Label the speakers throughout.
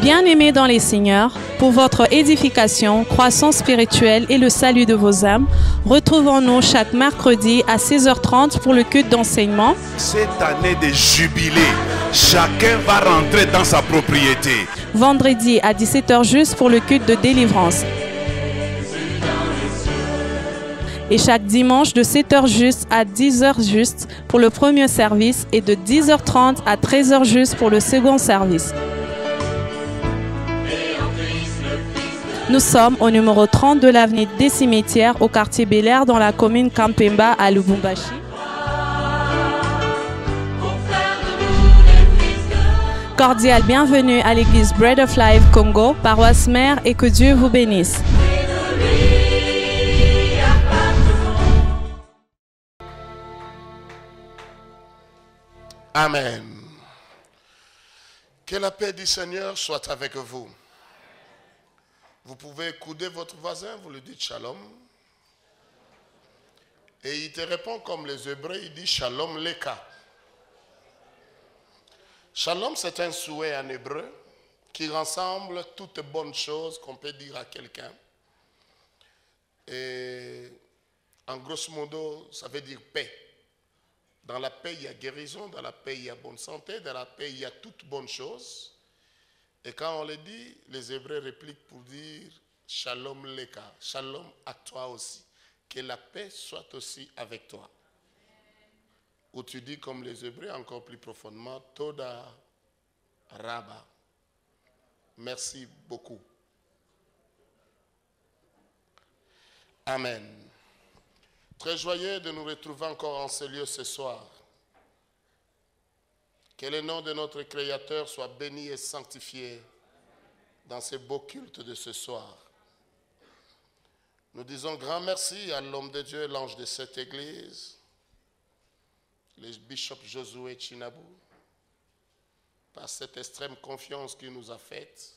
Speaker 1: Bien-aimés dans les Seigneurs, pour votre édification, croissance spirituelle et le salut de vos âmes, retrouvons-nous chaque mercredi à 16h30 pour le culte d'enseignement.
Speaker 2: Cette année de jubilé, chacun va rentrer dans sa propriété.
Speaker 1: Vendredi à 17h juste pour le culte de délivrance. Et chaque dimanche de 7h juste à 10h juste pour le premier service et de 10h30 à 13h juste pour le second service. Nous sommes au numéro 30 de l'avenue des Cimetières au quartier Bel-Air dans la commune Kampemba à Lubumbashi. Cordial bienvenue à l'église Bread of Life Congo, paroisse mère, et que Dieu vous bénisse.
Speaker 2: Amen. Que la paix du Seigneur soit avec vous. Vous pouvez couder votre voisin, vous lui dites shalom. Et il te répond comme les Hébreux, il dit shalom leka. Shalom, c'est un souhait en hébreu qui rassemble toutes bonnes choses qu'on peut dire à quelqu'un. Et en grosso modo, ça veut dire paix. Dans la paix, il y a guérison, dans la paix, il y a bonne santé, dans la paix, il y a toutes bonnes choses. Et quand on le dit, les Hébreux répliquent pour dire shalom leka, shalom à toi aussi. Que la paix soit aussi avec toi. Ou tu dis comme les Hébreux encore plus profondément, Toda Rabba. Merci beaucoup. Amen. Très joyeux de nous retrouver encore en ce lieu ce soir. Que le nom de notre Créateur soit béni et sanctifié dans ce beau culte de ce soir. Nous disons grand merci à l'homme de Dieu, l'ange de cette église, le bishop Josué Chinabou, par cette extrême confiance qu'il nous a faite,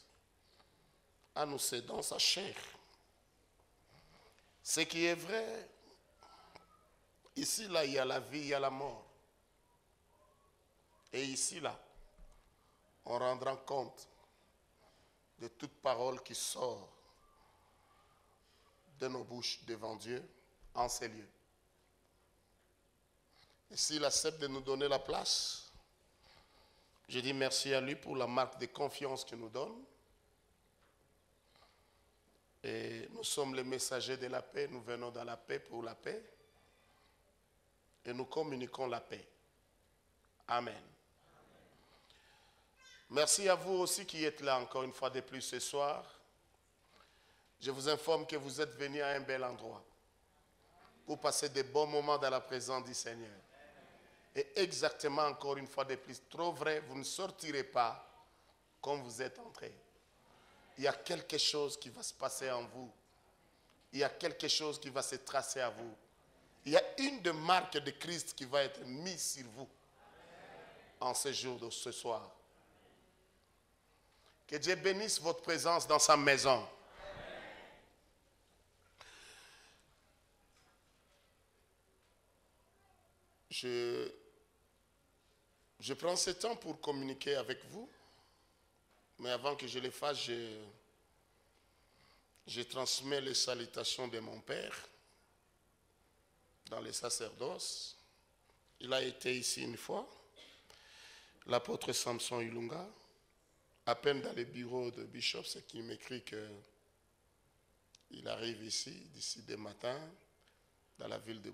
Speaker 2: en nous cédant sa chair. Ce qui est vrai, ici, là, il y a la vie, il y a la mort. Et ici, là, on rendra compte de toute parole qui sort de nos bouches devant Dieu en ces lieux. Et s'il accepte de nous donner la place, je dis merci à lui pour la marque de confiance qu'il nous donne. Et nous sommes les messagers de la paix, nous venons dans la paix pour la paix. Et nous communiquons la paix. Amen. Merci à vous aussi qui êtes là encore une fois de plus ce soir. Je vous informe que vous êtes venus à un bel endroit pour passer de bons moments dans la présence du Seigneur. Et exactement encore une fois de plus, trop vrai, vous ne sortirez pas comme vous êtes entrés. Il y a quelque chose qui va se passer en vous. Il y a quelque chose qui va se tracer à vous. Il y a une des marques de Christ qui va être mise sur vous en ce jour de ce soir. Que Dieu bénisse votre présence dans sa maison. Je prends ce temps pour communiquer avec vous, mais avant que je le fasse, je transmets les salutations de mon père dans les sacerdoces. Il a été ici une fois, l'apôtre Samson Ilunga. À peine dans les bureaux de Bishop, c'est qu'il m'écrit qu'il arrive ici, d'ici des matins, dans la ville de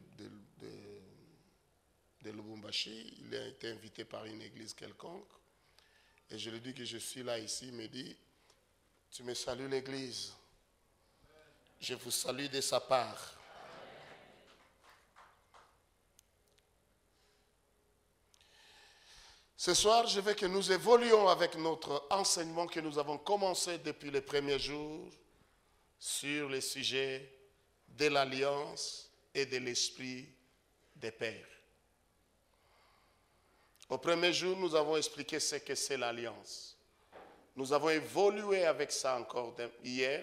Speaker 2: Lubumbashi. Il a été invité par une église quelconque. Et je lui dis que je suis là ici. Il me dit, tu me salues l'église. Je vous salue de sa part. Ce soir, je veux que nous évoluions avec notre enseignement que nous avons commencé depuis les premiers jours sur le sujet de l'alliance et de l'esprit des pères. Au premier jour, nous avons expliqué ce que c'est l'alliance. Nous avons évolué avec ça encore hier.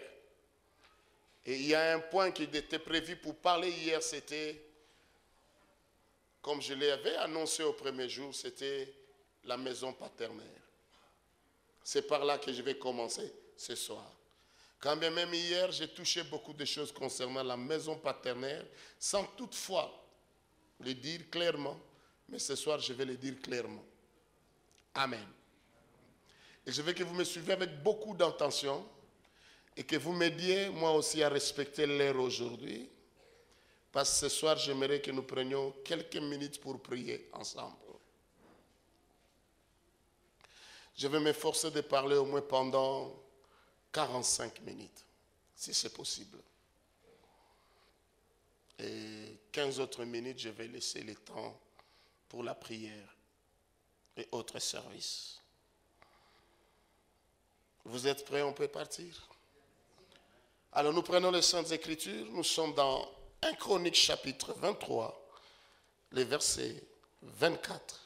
Speaker 2: Et il y a un point qui était prévu pour parler hier, c'était, comme je l'avais annoncé au premier jour, c'était la maison paternelle. C'est par là que je vais commencer ce soir. Quand bien même hier, j'ai touché beaucoup de choses concernant la maison paternelle, sans toutefois le dire clairement, mais ce soir, je vais le dire clairement. Amen. Et je veux que vous me suiviez avec beaucoup d'intention et que vous m'aidiez, moi aussi, à respecter l'heure aujourd'hui. Parce que ce soir, j'aimerais que nous prenions quelques minutes pour prier ensemble. Je vais m'efforcer de parler au moins pendant 45 minutes, si c'est possible. Et 15 autres minutes, je vais laisser le temps pour la prière et autres services. Vous êtes prêts? On peut partir? Alors nous prenons les Saintes Écritures. Nous sommes dans 1 Chronique chapitre 23, les versets 24.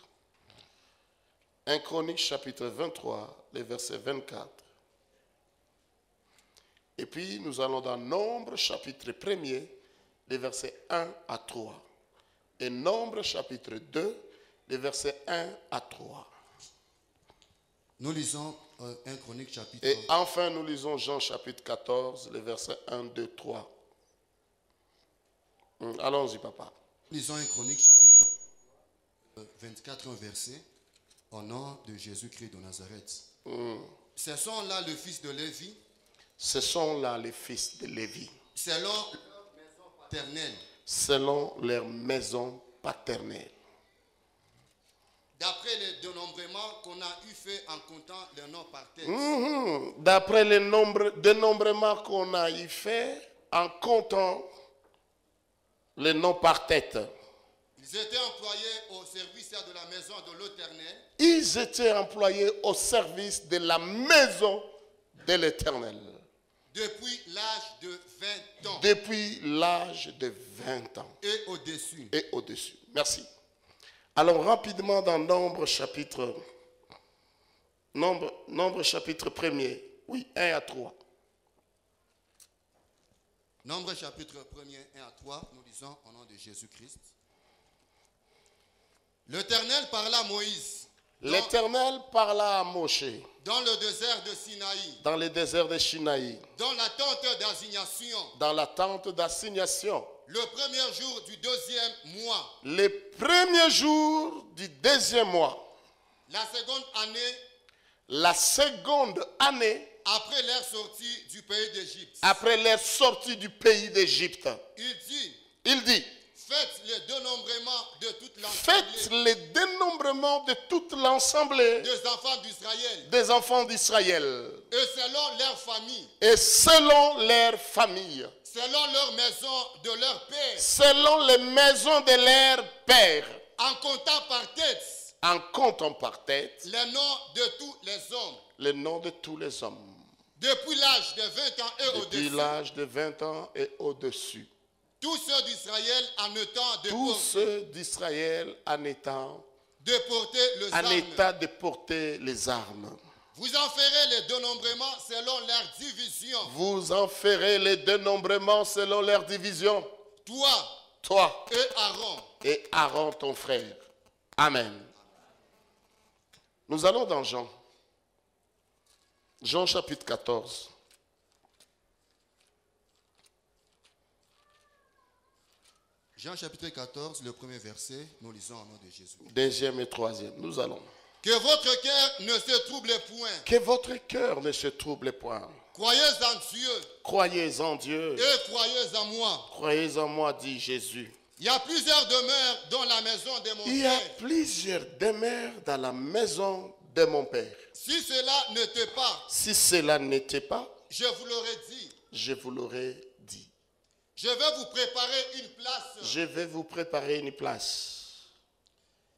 Speaker 2: 1 Chronique chapitre 23, les versets 24. Et puis nous allons dans Nombre chapitre 1er, les versets 1 à 3. Et Nombre chapitre 2, les versets 1 à 3.
Speaker 3: Nous lisons 1 Chronique chapitre...
Speaker 2: Et enfin, nous lisons Jean chapitre 14, les versets 1, 2, 3. Allons-y, papa.
Speaker 3: Nous lisons 1 Chronique chapitre 24, verset, au nom de Jésus-Christ de Nazareth. Ce sont là le fils de Lévi.
Speaker 2: Ce sont là les fils de Lévi.
Speaker 3: Selon leur maison paternelle.
Speaker 2: Selon leur maison paternelle.
Speaker 3: D'après les dénombrements qu'on a eu fait en comptant les noms par tête.
Speaker 2: D'après les dénombrements qu'on a eu fait en comptant les noms par tête.
Speaker 3: Ils étaient employés au service de la maison de l'Éternel.
Speaker 2: Ils étaient employés au service de la maison de l'Éternel.
Speaker 3: Depuis l'âge de 20 ans.
Speaker 2: Depuis l'âge de 20 ans.
Speaker 3: Et au-dessus.
Speaker 2: Et au-dessus. Merci. Allons rapidement dans Nombre chapitre 1er. Oui, 1 à 3.
Speaker 3: Nombre chapitre 1er, 1 à 3, nous lisons au nom de Jésus-Christ. L'Éternel parla à Moïse.
Speaker 2: L'Éternel parla à Moshe.
Speaker 3: Dans le désert de Sinaï.
Speaker 2: Dans le désert de Sinaï.
Speaker 3: Dans la tente d'assignation.
Speaker 2: Dans la tente d'assignation.
Speaker 3: Le premier jour du deuxième mois.
Speaker 2: Le premier jour du deuxième mois.
Speaker 3: La seconde année.
Speaker 2: La seconde année.
Speaker 3: Après leur sortie du pays d'Égypte.
Speaker 2: Après leur sortie du pays d'Égypte. Il dit.
Speaker 3: Faites le dénombrement de toute l'assemblée.
Speaker 2: Faites le dénombrement de toute l'assemblée
Speaker 3: des enfants d'Israël.
Speaker 2: Des enfants d'Israël.
Speaker 3: Et selon leur famille.
Speaker 2: Et selon leur famille.
Speaker 3: Selon leur maison de leur père.
Speaker 2: Selon les maisons de leur père.
Speaker 3: En comptant par tête.
Speaker 2: En comptant par tête.
Speaker 3: Les noms de tous les hommes.
Speaker 2: Les noms de tous les hommes.
Speaker 3: Depuis l'âge de 20 ans et au-dessus.
Speaker 2: Depuis l'âge de 20 ans et au-dessus.
Speaker 3: Tous ceux d'Israël en état de
Speaker 2: Tous ceux d'Israël en état de porter les armes.
Speaker 3: Vous en ferez les dénombrements selon leur division.
Speaker 2: Vous en ferez les dénombrements selon leur division. Toi.
Speaker 3: Et Aaron.
Speaker 2: Et Aaron ton frère. Amen. Nous allons dans Jean. Jean chapitre 14.
Speaker 3: Jean chapitre 14, le premier verset, nous lisons au nom de Jésus.
Speaker 2: Deuxième et troisième, nous allons.
Speaker 3: Que votre cœur ne se trouble point.
Speaker 2: Que votre cœur ne se trouble point.
Speaker 3: Croyez en Dieu.
Speaker 2: Croyez en Dieu.
Speaker 3: Et croyez en moi.
Speaker 2: Croyez en moi, dit Jésus.
Speaker 3: Il y a plusieurs demeures dans la maison de mon Père.
Speaker 2: Il y a plusieurs demeures dans la maison de mon Père.
Speaker 3: Si cela n'était pas.
Speaker 2: Si cela n'était pas.
Speaker 3: Je vous l'aurais dit.
Speaker 2: Je vous l'aurais dit.
Speaker 3: Je vais vous préparer une place.
Speaker 2: Je vais vous préparer une place.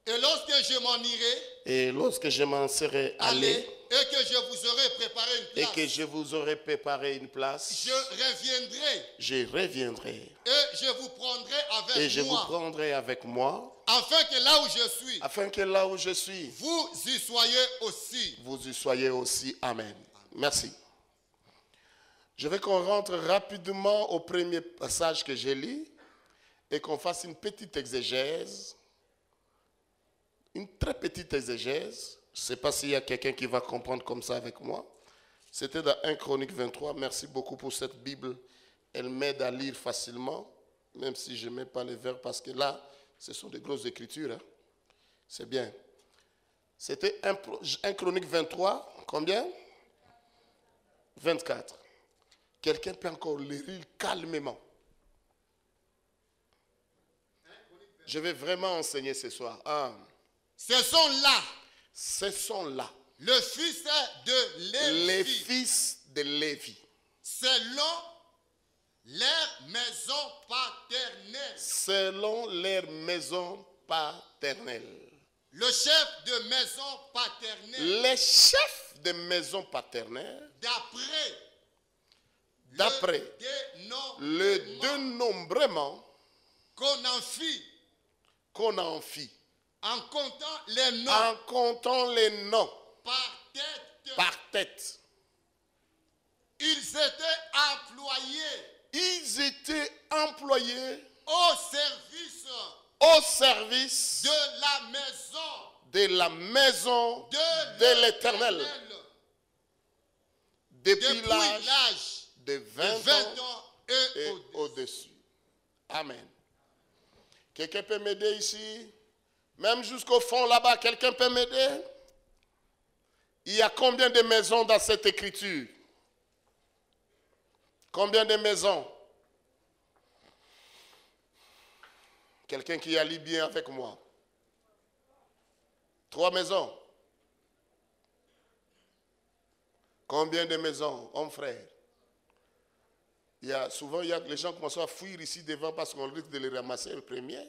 Speaker 3: Et lorsque je m'en irai.
Speaker 2: Et lorsque je m'en serai allé.
Speaker 3: Et que je vous aurai préparé une place.
Speaker 2: Et que je vous aurai préparé une place.
Speaker 3: Je reviendrai.
Speaker 2: Je reviendrai.
Speaker 3: Et je vous prendrai avec moi.
Speaker 2: Et je vous prendrai avec moi.
Speaker 3: Afin que là où je suis.
Speaker 2: Afin que là où je suis.
Speaker 3: Vous y soyez aussi.
Speaker 2: Vous y soyez aussi. Amen. Merci. Je veux qu'on rentre rapidement au premier passage que j'ai lu et qu'on fasse une petite exégèse, une très petite exégèse Je ne sais pas s'il y a quelqu'un qui va comprendre comme ça avec moi. C'était dans 1 Chronique 23. Merci beaucoup pour cette Bible. Elle m'aide à lire facilement, même si je ne mets pas les vers, parce que là, ce sont des grosses écritures. Hein. C'est bien. C'était 1 Chronique 23. Combien? 24. Quelqu'un peut encore le lire calmement. Je vais vraiment enseigner ce soir.
Speaker 3: Ce sont là.
Speaker 2: Ce sont là.
Speaker 3: Le fils de Lévi.
Speaker 2: Les fils de Lévi.
Speaker 3: Selon leur maison paternelle.
Speaker 2: Selon leur maison paternelle.
Speaker 3: Le chef de maison paternelle.
Speaker 2: Les chefs de maison paternelle. D'après le dénombrement
Speaker 3: qu'on en fit. En comptant les noms.
Speaker 2: En comptant les noms.
Speaker 3: Par tête.
Speaker 2: Ils étaient employés au service de la maison de l'Éternel. Depuis l'âge de 20 ans et au-dessus. Amen. Quelqu'un peut m'aider ici? Même jusqu'au fond là-bas, quelqu'un peut m'aider? Il y a combien de maisons dans cette écriture? Combien de maisons? Quelqu'un qui a lu bien avec moi. 3 maisons. Combien de maisons, homme frère? Souvent, les gens commencent à fuir ici devant parce qu'on risque de les ramasser le premier.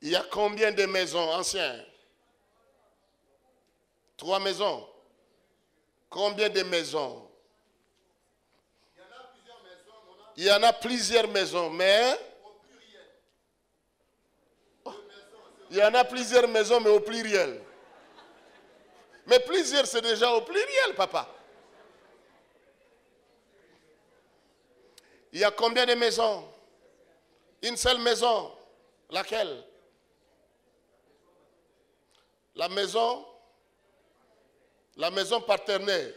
Speaker 2: Il y a combien de maisons anciennes? 3 maisons. Combien de maisons? Il y en a plusieurs maisons, mais il y en a plusieurs maisons, mais au pluriel. Mais plusieurs, c'est déjà au pluriel, papa. Il y a combien de maisons? Une seule maison. Laquelle? La maison paternelle.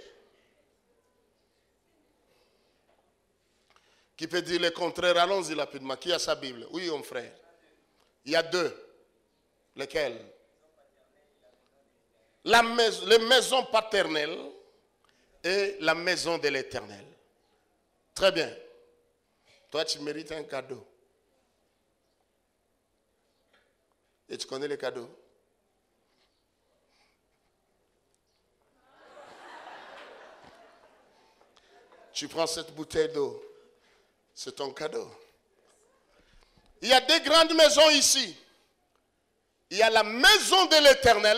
Speaker 2: Qui peut dire le contraire? Allons-y rapidement. Qui a sa Bible? Oui, mon frère. Il y a 2. Lesquelles? Les maisons paternelles et la maison de l'Éternel. Très bien. Toi, tu mérites un cadeau. Et tu connais les cadeaux? Tu prends cette bouteille d'eau. C'est ton cadeau. Il y a 2 grandes maisons ici. Il y a la maison de l'Éternel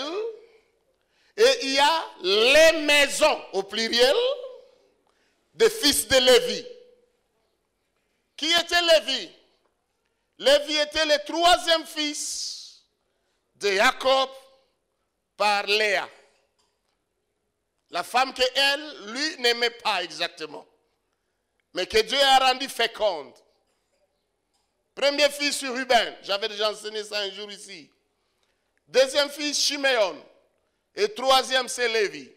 Speaker 2: et il y a les maisons, au pluriel, des fils de Lévi. Qui était Lévi? Lévi était le 3e fils de Jacob par Léa. La femme que elle, lui, n'aimait pas exactement. Mais que Dieu a rendu féconde. Premier fils sur Ruben. J'avais déjà enseigné ça un jour ici. 2e fils, Chiméon. Et 3e, c'est Lévi.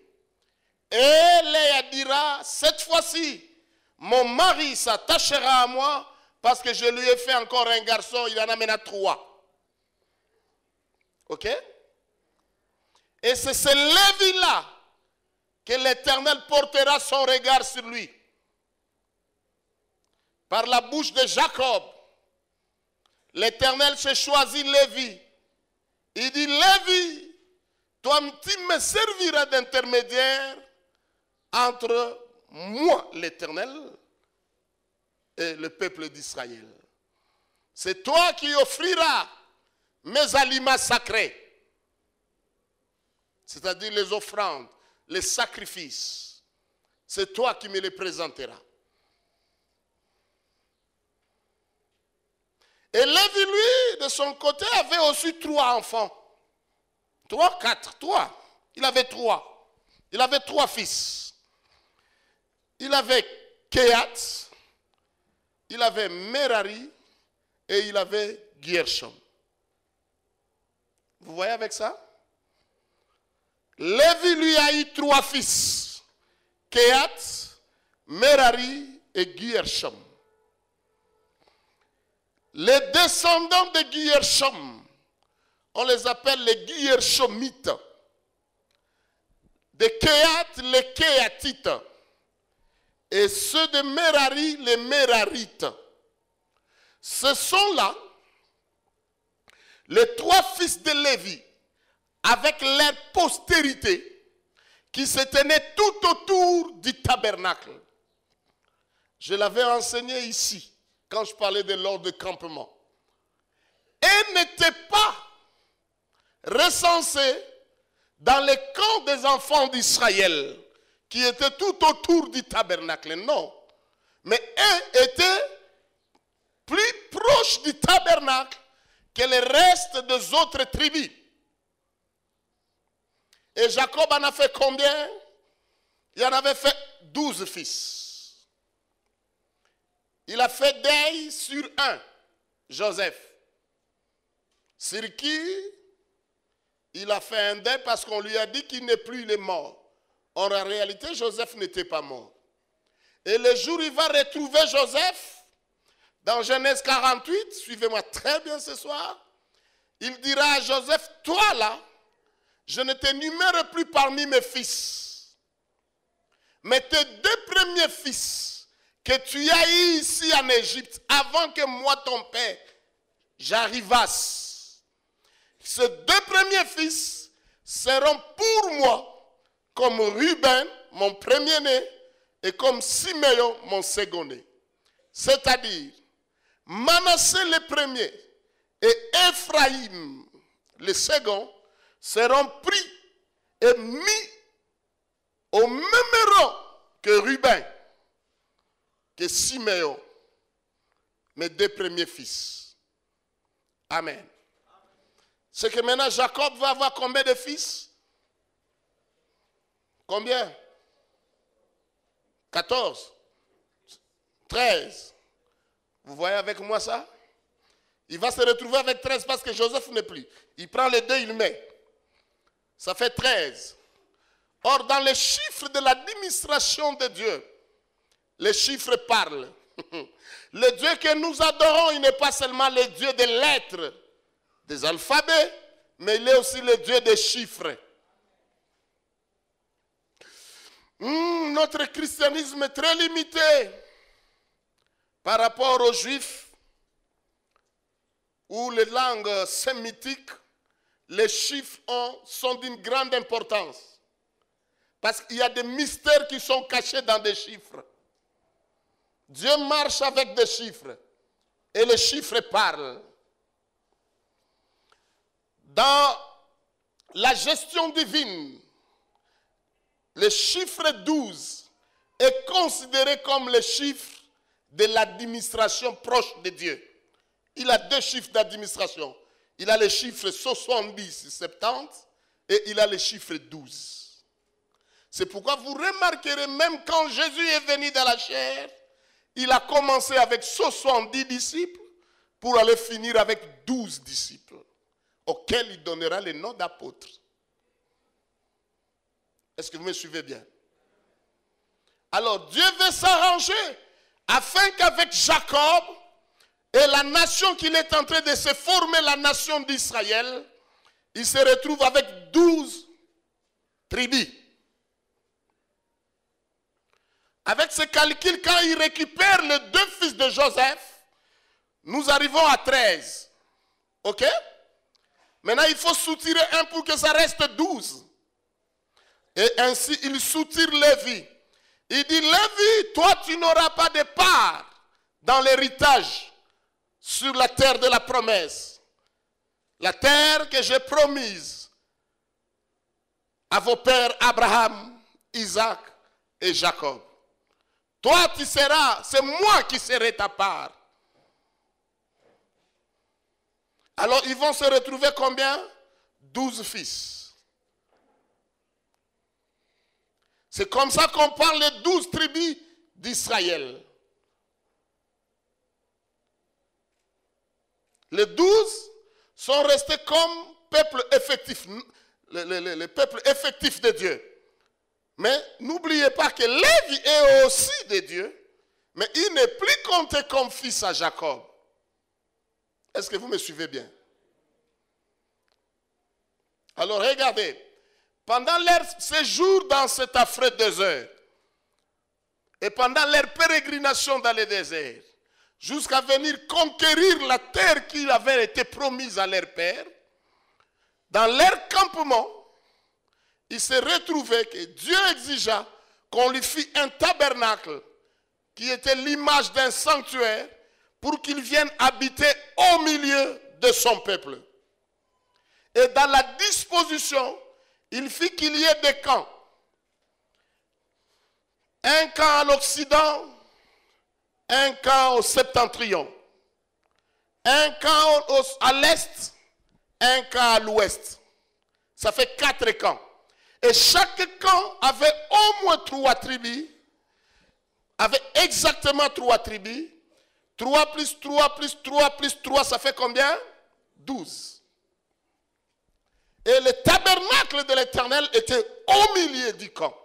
Speaker 2: Et Léa dira, cette fois-ci, mon mari s'attachera à moi parce que je lui ai fait encore un garçon, il en a maintenant 3. Ok? Et c'est ce Lévi-là que l'Éternel portera son regard sur lui. Par la bouche de Jacob, l'Éternel s'est choisi Lévi. Il dit, Lévi, toi, tu me serviras d'intermédiaire entre moi, l'Éternel, et le peuple d'Israël. C'est toi qui offriras mes aliments sacrés, c'est-à-dire les offrandes, les sacrifices. C'est toi qui me les présenteras. Et Lévi, lui, de son côté, avait aussi 3 enfants. 3, 4, 3. Il avait 3. Il avait 3 fils. Il avait Kehat, il avait Merari et il avait Gershom. Vous voyez avec ça? Lévi lui a eu 3 fils. Kehat, Merari et Guershom. Les descendants de Guershom, on les appelle les Guershomites. De Kehat, les Kéatites. Et ceux de Merari, les Merarites. Ce sont là les 3 fils de Lévi, avec leur postérité, qui se tenaient tout autour du tabernacle. Je l'avais enseigné ici, quand je parlais de l'ordre de campement. Et n'étaient pas recensés dans les camps des enfants d'Israël, qui étaient tout autour du tabernacle. Non. Mais eux étaient plus proches du tabernacle que les restes des autres tribus. Et Jacob en a fait combien? Il en avait fait 12 fils. Il a fait deuil sur un, Joseph. Sur qui il a fait un deuil parce qu'on lui a dit qu'il n'est plus, il est mort. Or, en réalité, Joseph n'était pas mort. Et le jour où il va retrouver Joseph, dans Genèse 48, suivez-moi très bien ce soir, il dira à Joseph, toi là, je ne t'énumère plus parmi mes fils. Mais tes 2 premiers fils que tu as eus ici en Égypte, avant que moi, ton père, j'arrivasse, ces 2 premiers fils seront pour moi comme Ruben, mon premier-né, et comme Siméon, mon second-né. C'est-à-dire, Manassé le premier et Ephraïm le second seront pris et mis au même rang que Ruben, que Siméon, mes 2 premiers fils. Amen. C'est que maintenant Jacob va avoir combien de fils? Combien? 14, 13. Vous voyez avec moi ça? Il va se retrouver avec 13 parce que Joseph n'est plus. Il prend les 2, il met. Ça fait 13. Or, dans les chiffres de l'administration de Dieu, les chiffres parlent. Le Dieu que nous adorons, il n'est pas seulement le Dieu des lettres, des alphabets, mais il est aussi le Dieu des chiffres. Notre christianisme est très limité par rapport aux Juifs, où les langues sémitiques, les chiffres sont d'une grande importance. Parce qu'il y a des mystères qui sont cachés dans des chiffres. Dieu marche avec des chiffres. Et les chiffres parlent. Dans la gestion divine, le chiffre 12 est considéré comme le chiffre de l'administration proche de Dieu. Il a 2 chiffres d'administration. Il a le chiffre 70, 70 et il a le chiffre 12. C'est pourquoi vous remarquerez, même quand Jésus est venu dans la chair, il a commencé avec 70 disciples pour aller finir avec 12 disciples, auxquels il donnera le nom d'apôtres. Est-ce que vous me suivez bien? Alors Dieu veut s'arranger afin qu'avec Jacob et la nation qu'il est en train de se former, la nation d'Israël, il se retrouve avec 12 tribus. Avec ce calcul, quand il récupère les 2 fils de Joseph, nous arrivons à 13. Ok? Maintenant, il faut soutirer un pour que ça reste 12. Et ainsi, il soutire Lévi. Il dit, Lévi, toi, tu n'auras pas de part dans l'héritage sur la terre de la promesse. La terre que j'ai promise à vos pères Abraham, Isaac et Jacob. Toi, tu seras, c'est moi qui serai ta part. Alors, ils vont se retrouver combien? 12 fils. C'est comme ça qu'on parle des 12 tribus d'Israël. Les 12 sont restés comme peuple effectif, le peuple effectif de Dieu. Mais n'oubliez pas que Lévi est aussi de Dieu, mais il n'est plus compté comme fils à Jacob. Est-ce que vous me suivez bien? Alors regardez, pendant leur séjour dans cet affreux désert, et pendant leur pérégrination dans le désert, jusqu'à venir conquérir la terre qui avait été promise à leur père, dans leur campement, il se retrouvait que Dieu exigea qu'on lui fît un tabernacle qui était l'image d'un sanctuaire pour qu'il vienne habiter au milieu de son peuple. Et dans la disposition, il fit qu'il y ait des camps. Un camp à l'Occident, un camp au septentrion, un camp à l'Est, un camp à l'Ouest. Ça fait 4 camps. Et chaque camp avait au moins 3 tribus, avait exactement 3 tribus. 3 plus 3 plus 3 plus 3, ça fait combien? 12. Et le tabernacle de l'Éternel était au milieu du camp.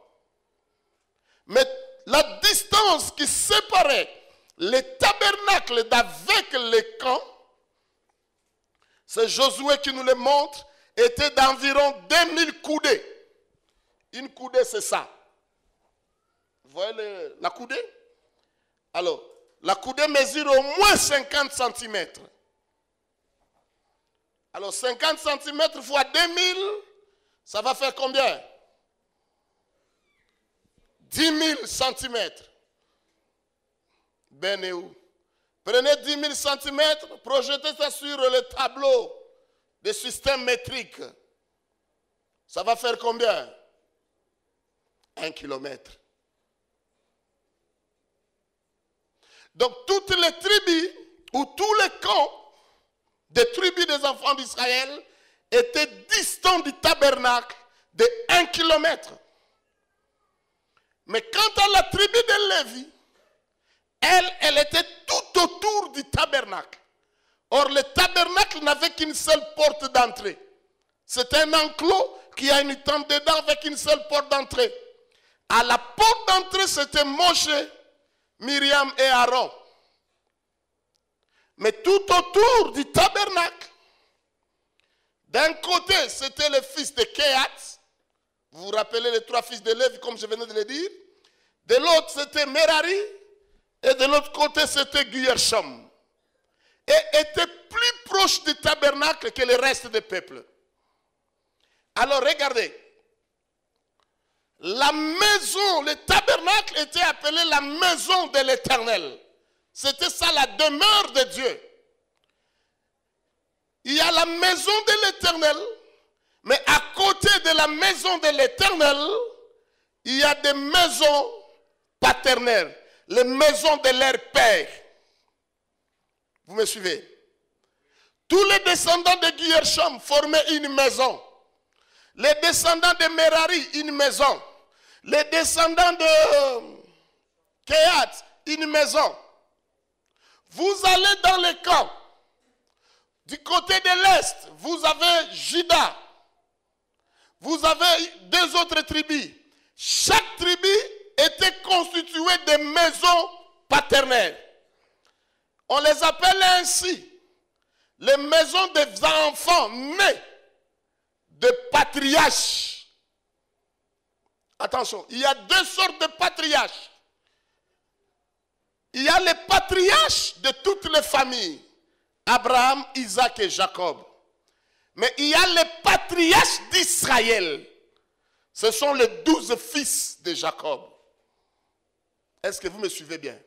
Speaker 2: Mais la distance qui séparait le tabernacle d'avec le camp, c'est Josué qui nous le montre, était d'environ 2000 coudées. Une coudée, c'est ça. Vous voyez la coudée? Alors, la coudée mesure au moins 50 cm. Alors, 50 cm fois 2000, ça va faire combien? 10 000 cm. Ben et où? Prenez 10 000 cm, projetez ça sur le tableau des systèmes métriques. Ça va faire combien? 1 kilomètre. Donc toutes les tribus ou tous les camps des tribus des enfants d'Israël étaient distants du tabernacle de 1 kilomètre. Mais quant à la tribu de Lévi, elle était tout autour du tabernacle. Or, le tabernacle n'avait qu'une seule porte d'entrée. C'est un enclos qui a une tente dedans avec une seule porte d'entrée. À la porte d'entrée, c'était Moshe, Myriam et Aaron. Mais tout autour du tabernacle, d'un côté, c'était le fils de Kehat. Vous vous rappelez les 3 fils de Lévi, comme je venais de le dire. De l'autre, c'était Merari. Et de l'autre côté, c'était Guershom. Et était plus proche du tabernacle que le reste des peuples. Alors, regardez. La maison, le tabernacle était appelé la maison de l'Éternel. C'était ça la demeure de Dieu. Il y a la maison de l'Éternel, mais à côté de la maison de l'Éternel, il y a des maisons paternelles, les maisons de leur père. Vous me suivez? Tous les descendants de Guershom formaient une maison. Les descendants de Merari, une maison. Les descendants de Kehat, une maison. Vous allez dans les camps. Du côté de l'Est, vous avez Juda. Vous avez 2 autres tribus. Chaque tribu était constituée de maisons paternelles. On les appelle ainsi les maisons des enfants nés de patriarches. Attention, il y a 2 sortes de patriarches. Il y a les patriarches de toutes les familles. Abraham, Isaac et Jacob. Mais il y a les patriarches d'Israël. Ce sont les 12 fils de Jacob. Est-ce que vous me suivez bien?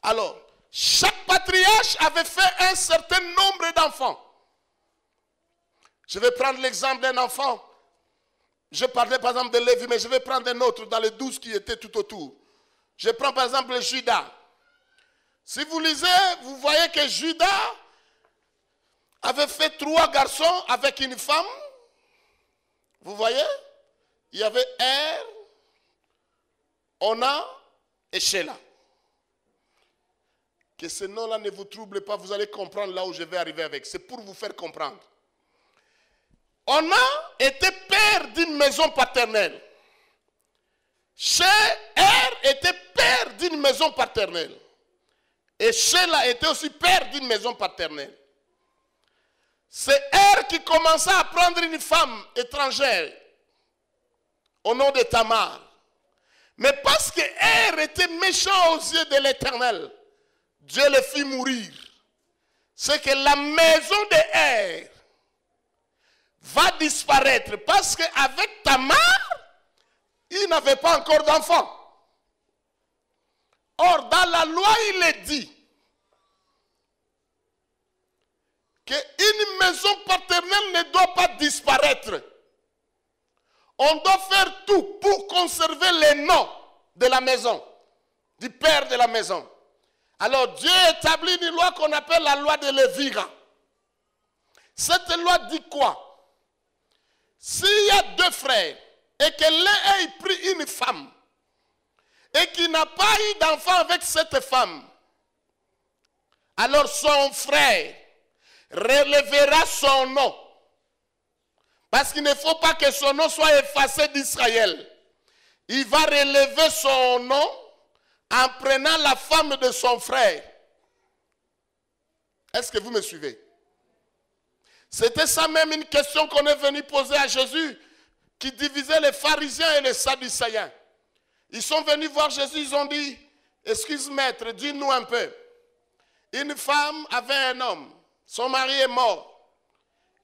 Speaker 2: Alors, chaque patriarche avait fait un certain nombre d'enfants. Je vais prendre l'exemple d'un enfant. Je parlais par exemple de Lévi, mais je vais prendre un autre dans les 12 qui étaient tout autour. Je prends par exemple Judas. Si vous lisez, vous voyez que Judas avait fait 3 garçons avec une femme. Vous voyez? Il y avait Er, Ona et Sheila. Que ce nom-là ne vous trouble pas, vous allez comprendre là où je vais arriver avec. C'est pour vous faire comprendre. On a été père d'une maison paternelle. Er était père d'une maison paternelle. Et Sheila était aussi père d'une maison paternelle. C'est Er qui commença à prendre une femme étrangère au nom de Tamar. Mais parce que Er était méchant aux yeux de l'Éternel, Dieu le fit mourir. C'est que la maison de Er va disparaître parce qu'avec Tamar, il n'avait pas encore d'enfant. Or, dans la loi, il est dit qu'une maison paternelle ne doit pas disparaître. On doit faire tout pour conserver le nom de la maison, du père de la maison. Alors, Dieu établit une loi qu'on appelle la loi de Lévira. Cette loi dit quoi? S'il y a deux frères et que l'un ait pris une femme et qui n'a pas eu d'enfant avec cette femme, alors son frère relèvera son nom. Parce qu'il ne faut pas que son nom soit effacé d'Israël. Il va relever son nom en prenant la femme de son frère. Est-ce que vous me suivez? C'était ça même une question qu'on est venu poser à Jésus, qui divisait les pharisiens et les sadducéens. Ils sont venus voir Jésus, ils ont dit, excuse maître, dis-nous un peu. Une femme avait un homme, son mari est mort.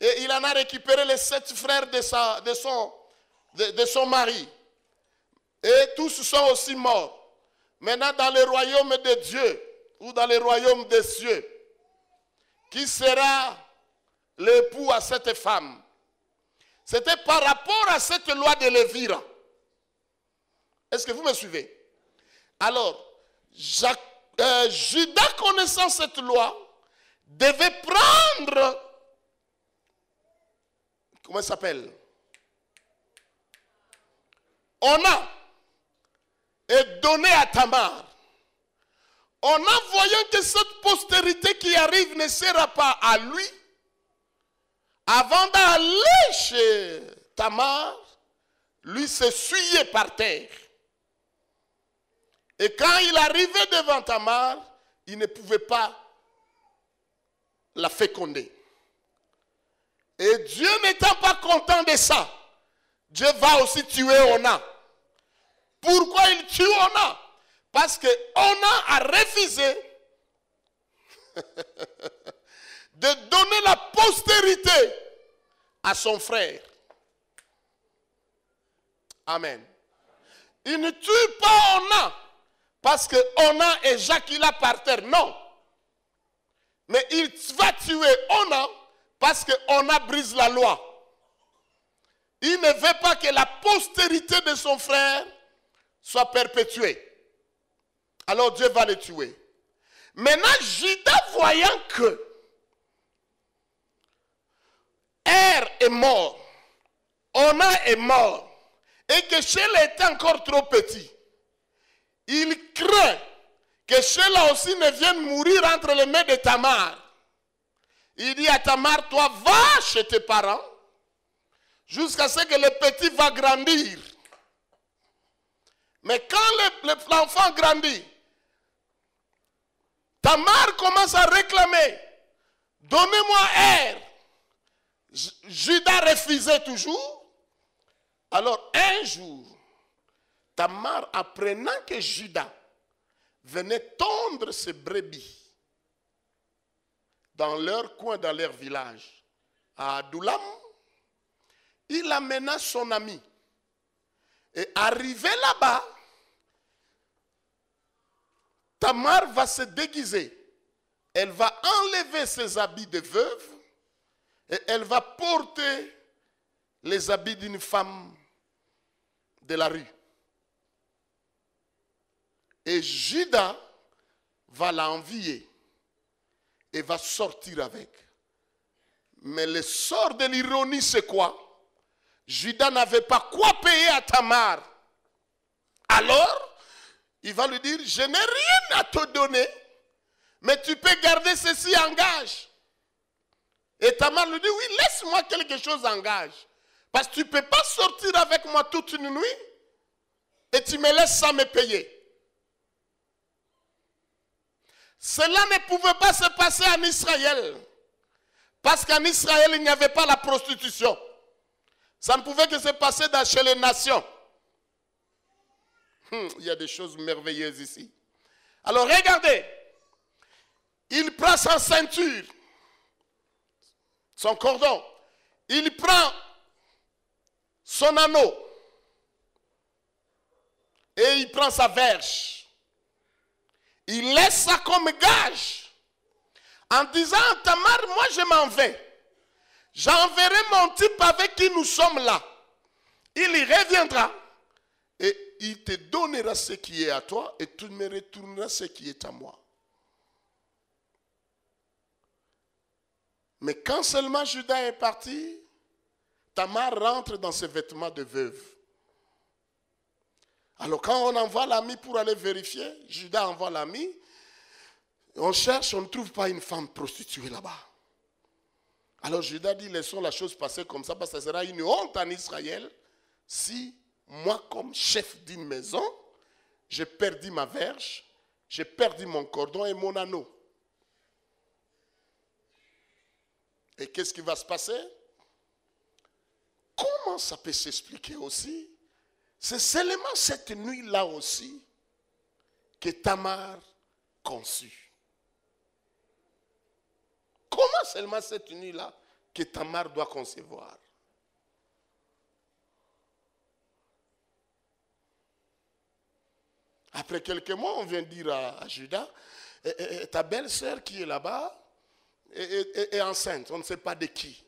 Speaker 2: Et il en a récupéré les 7 frères de son mari. Et tous sont aussi morts. Maintenant, dans le royaume de Dieu, ou dans le royaume des cieux, qui sera l'époux à cette femme? C'était par rapport à cette loi de Lévira. Est-ce que vous me suivez? Alors, Judas, connaissant cette loi, devait prendre, comment ça s'appelle? Ona, et donner à Tamar. En voyant que cette postérité qui arrive ne sera pas à lui, avant d'aller chez Tamar, lui s'essuyait par terre. Et quand il arrivait devant Tamar, il ne pouvait pas la féconder. Et Dieu n'étant pas content de ça, Dieu va aussi tuer Ona. Pourquoi il tue Ona? Parce que Ona a refusé de donner la postérité à son frère. Amen. Il ne tue pas Ona parce que Ona éjacula par terre. Non. Mais il va tuer Ona parce que Ona brise la loi. Il ne veut pas que la postérité de son frère soit perpétuée. Alors Dieu va le tuer. Maintenant, Judas, voyant que Er est mort, Ona est mort, et que Sheila était encore trop petit, il craint que Sheila aussi ne vienne mourir entre les mains de Tamar. Il dit à Tamar, toi va chez tes parents, jusqu'à ce que le petit va grandir. Mais quand l'enfant grandit, Tamar commence à réclamer, donnez-moi Er. Judas refusait toujours. Alors un jour, Tamar, apprenant que Judas venait tondre ses brebis dans leur coin, dans leur village, à Adullam, il amena son ami. Et arrivé là-bas, Tamar va se déguiser. Elle va enlever ses habits de veuve et elle va porter les habits d'une femme de la rue. Et Judas va l'envier et va sortir avec. Mais le sort de l'ironie, c'est quoi? Judas n'avait pas quoi payer à Tamar. Alors, il va lui dire, je n'ai rien à te donner, mais tu peux garder ceci en gage. Et Tamar lui dit, oui, laisse-moi quelque chose en gage. Parce que tu ne peux pas sortir avec moi toute une nuit et tu me laisses sans me payer. Cela ne pouvait pas se passer en Israël. Parce qu'en Israël, il n'y avait pas la prostitution. Ça ne pouvait que se passer chez les nations. Il y a des choses merveilleuses ici. Alors regardez. Il prend sa ceinture, son cordon. Il prend son anneau. Et il prend sa verge. Il laisse ça comme gage. En disant à Tamar, moi je m'en vais. J'enverrai mon type avec qui nous sommes là. Il y reviendra. Et il te donnera ce qui est à toi. Et tu me retourneras ce qui est à moi. Mais quand seulement Judas est parti, Tamar rentre dans ses vêtements de veuve. Alors quand on envoie l'ami pour aller vérifier, Judas envoie l'ami, on cherche, on ne trouve pas une femme prostituée là-bas. Alors Judas dit, laissons la chose passer comme ça, parce que ce sera une honte en Israël si moi, comme chef d'une maison, j'ai perdu ma verge, j'ai perdu mon cordon et mon anneau. Et qu'est-ce qui va se passer? Comment ça peut s'expliquer aussi? C'est seulement cette nuit-là aussi que Tamar conçut. Comment seulement cette nuit-là que Tamar doit concevoir? Après quelques mois, on vient dire à Judas, ta belle-sœur qui est là-bas est enceinte, on ne sait pas de qui.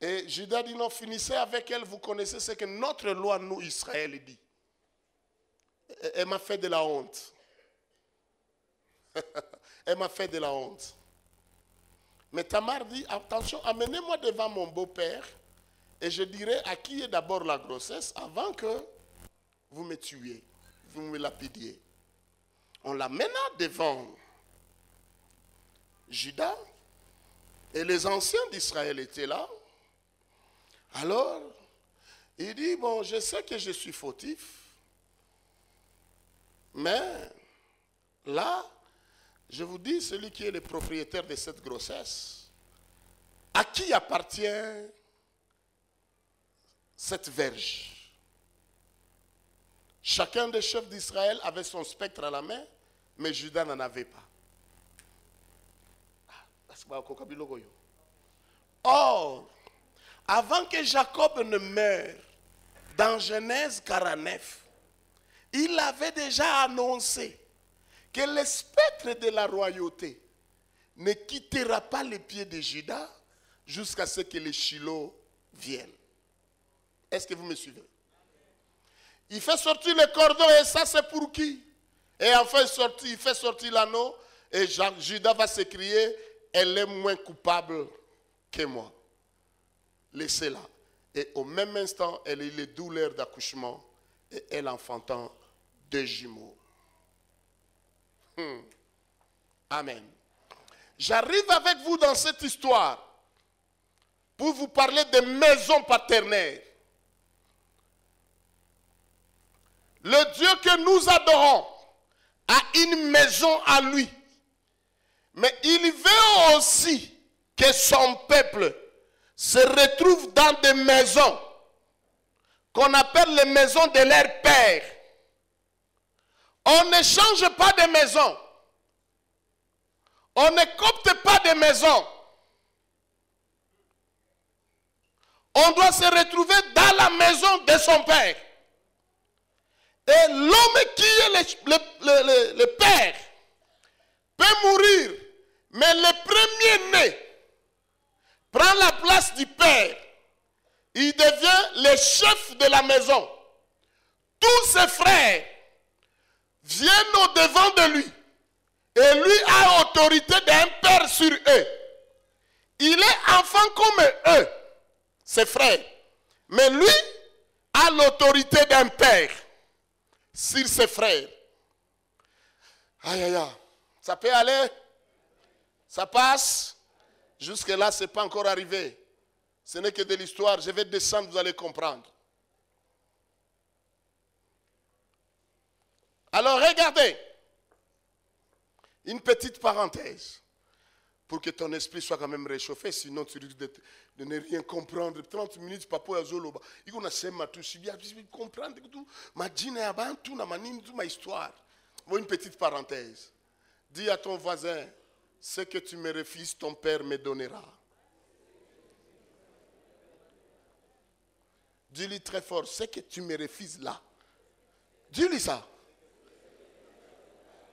Speaker 2: Et Judas dit, non, finissez avec elle, vous connaissez ce que notre loi, nous, Israël, dit. Elle m'a fait de la honte. Elle m'a fait de la honte. Mais Tamar dit, attention, amenez-moi devant mon beau-père et je dirai à qui est d'abord la grossesse avant que vous me tuiez, vous me lapidiez. On l'amena devant Judas et les anciens d'Israël étaient là. Alors, il dit, bon, je sais que je suis fautif, mais là, je vous dis, celui qui est le propriétaire de cette grossesse, à qui appartient cette verge? Chacun des chefs d'Israël avait son spectre à la main, mais Judas n'en avait pas. Or, avant que Jacob ne meure, dans Genèse 49, il avait déjà annoncé que le spectre de la royauté ne quittera pas les pieds de Judas jusqu'à ce que les Shiloh viennent. Est-ce que vous me suivez? Il fait sortir le cordon et ça c'est pour qui? Et enfin il fait sortir l'anneau et Judas va s'écrier, elle est moins coupable que moi. Laissez-la. Et au même instant, elle a eu les douleurs d'accouchement et elle enfantant 2 jumeaux. Amen. J'arrive avec vous dans cette histoire pour vous parler de maison paternelle. Le Dieu que nous adorons a une maison à lui. Mais il veut aussi que son peuple se retrouve dans des maisons qu'on appelle les maisons de leur père. On ne change pas de maison. On ne copte pas de maison. On doit se retrouver dans la maison de son père. Et l'homme qui est le père peut mourir, mais le premier-né prend la place du père. Il devient le chef de la maison. Tous ses frères viennent au-devant de lui. Et lui a autorité d'un père sur eux. Il est enfant comme eux, ses frères. Mais lui a l'autorité d'un père sur ses frères. Aïe, aïe, aïe. Ça peut aller? Ça passe? Jusque-là, ce n'est pas encore arrivé. Ce n'est que de l'histoire. Je vais descendre, vous allez comprendre. Alors, regardez. Une petite parenthèse. Pour que ton esprit soit quand même réchauffé. Sinon, tu risques de ne rien comprendre. 30 minutes, papa, yazoloba. Il y a comprendre tout. Ma dîne avant tout, ma histoire. Une petite parenthèse. Dis à ton voisin, ce que tu me refuses, ton père me donnera. Dis-lui très fort, ce que tu me refuses là. Dis-lui ça.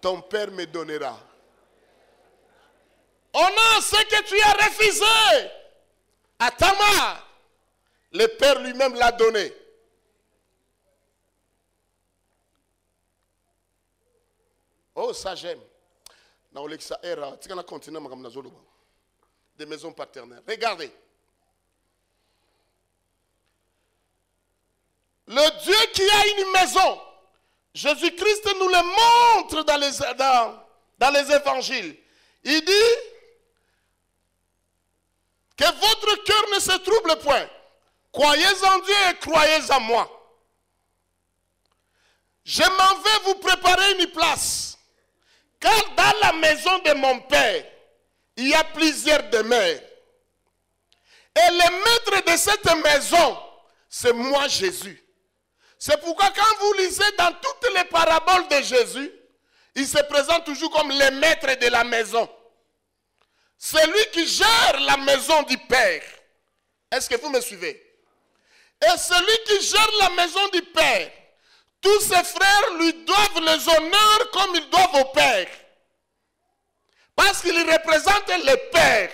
Speaker 2: Ton père me donnera. Oh non, ce que tu as refusé à Tamar, le père lui-même l'a donné. Oh, ça j'aime. Des maisons paternelles. Regardez. Le Dieu qui a une maison, Jésus-Christ nous le montre dans les évangiles. Il dit que votre cœur ne se trouble point. Croyez en Dieu et croyez en moi. Je m'en vais vous préparer une place. Car dans la maison de mon Père, il y a plusieurs demeures. Et le maître de cette maison, c'est moi Jésus. C'est pourquoi quand vous lisez dans toutes les paraboles de Jésus, il se présente toujours comme le maître de la maison. C'est lui qui gère la maison du Père. Est-ce que vous me suivez? Et celui qui gère la maison du Père, tous ses frères lui doivent les honneurs comme ils doivent au Père. Parce qu'il représente le Père.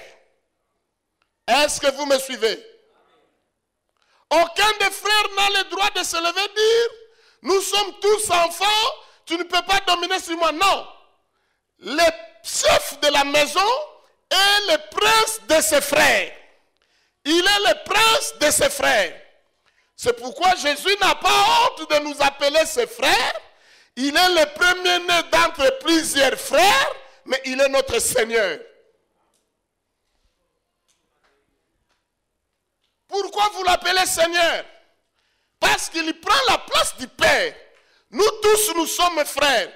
Speaker 2: Est-ce que vous me suivez? Aucun des frères n'a le droit de se lever et dire, nous sommes tous enfants, tu ne peux pas dominer sur moi. Non. Le chef de la maison est le prince de ses frères. Il est le prince de ses frères. C'est pourquoi Jésus n'a pas honte de nous appeler ses frères. Il est le premier-né d'entre plusieurs frères, mais il est notre Seigneur. Pourquoi vous l'appelez Seigneur? Parce qu'il prend la place du Père. Nous tous, nous sommes frères.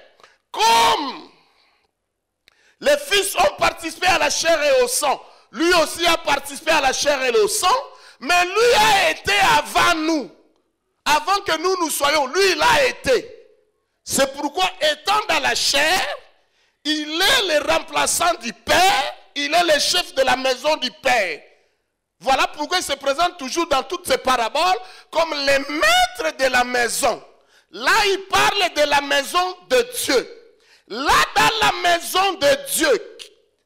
Speaker 2: Comme les fils ont participé à la chair et au sang, lui aussi a participé à la chair et au sang, mais lui a été avant nous. Avant que nous soyons, lui il a été. C'est pourquoi étant dans la chair, il est le remplaçant du Père, il est le chef de la maison du Père. Voilà pourquoi il se présente toujours dans toutes ces paraboles comme le maître de la maison. Là, il parle de la maison de Dieu. Là, dans la maison de Dieu,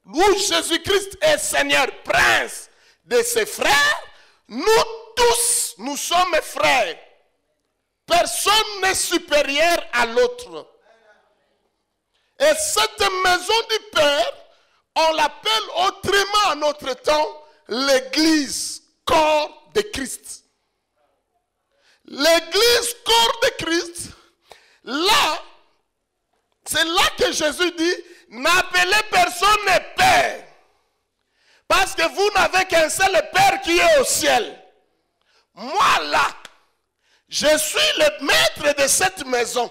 Speaker 2: où Jésus-Christ est Seigneur, prince de ses frères, nous tous, nous sommes frères. Personne n'est supérieur à l'autre. Et cette maison du Père, on l'appelle autrement en notre temps, l'Église, corps de Christ. L'Église, corps de Christ, là, c'est là que Jésus dit, n'appelez personne Père. Parce que vous n'avez qu'un seul Père qui est au ciel. Moi là, je suis le maître de cette maison.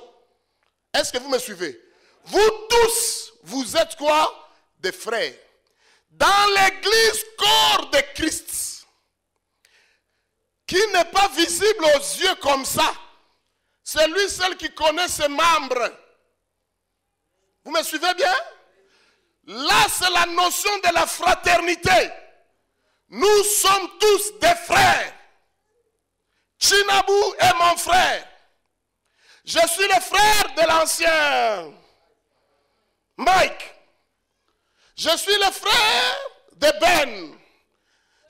Speaker 2: Est-ce que vous me suivez? Vous tous, vous êtes quoi? Des frères. Dans l'église corps de Christ, qui n'est pas visible aux yeux comme ça, c'est lui seul qui connaît ses membres. Vous me suivez bien? Là, c'est la notion de la fraternité. Nous sommes tous des frères. Chinabou est mon frère. Je suis le frère de l'ancien Mike. Je suis le frère de Ben.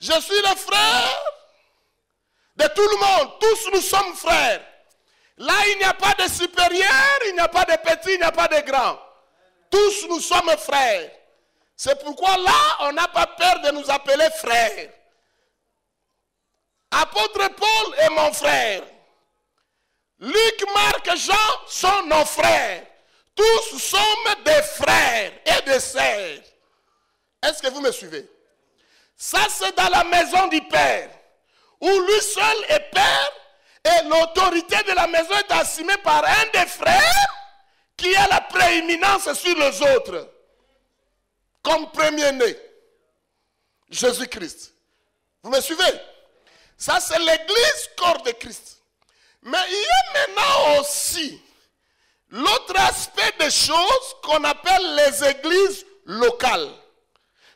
Speaker 2: Je suis le frère de tout le monde. Tous nous sommes frères. Là, il n'y a pas de supérieur, il n'y a pas de petit, il n'y a pas de grand. Tous nous sommes frères. C'est pourquoi là, on n'a pas peur de nous appeler frères. Apôtre Paul est mon frère. Luc, Marc, Jean sont nos frères. Tous sommes des frères et des sœurs. Est-ce que vous me suivez? Ça, c'est dans la maison du Père, où lui seul est Père et l'autorité de la maison est assumée par un des frères qui a la prééminence sur les autres, comme premier-né, Jésus-Christ. Vous me suivez? Ça, c'est l'église corps de Christ. Mais il y a maintenant aussi l'autre aspect des choses qu'on appelle les églises locales.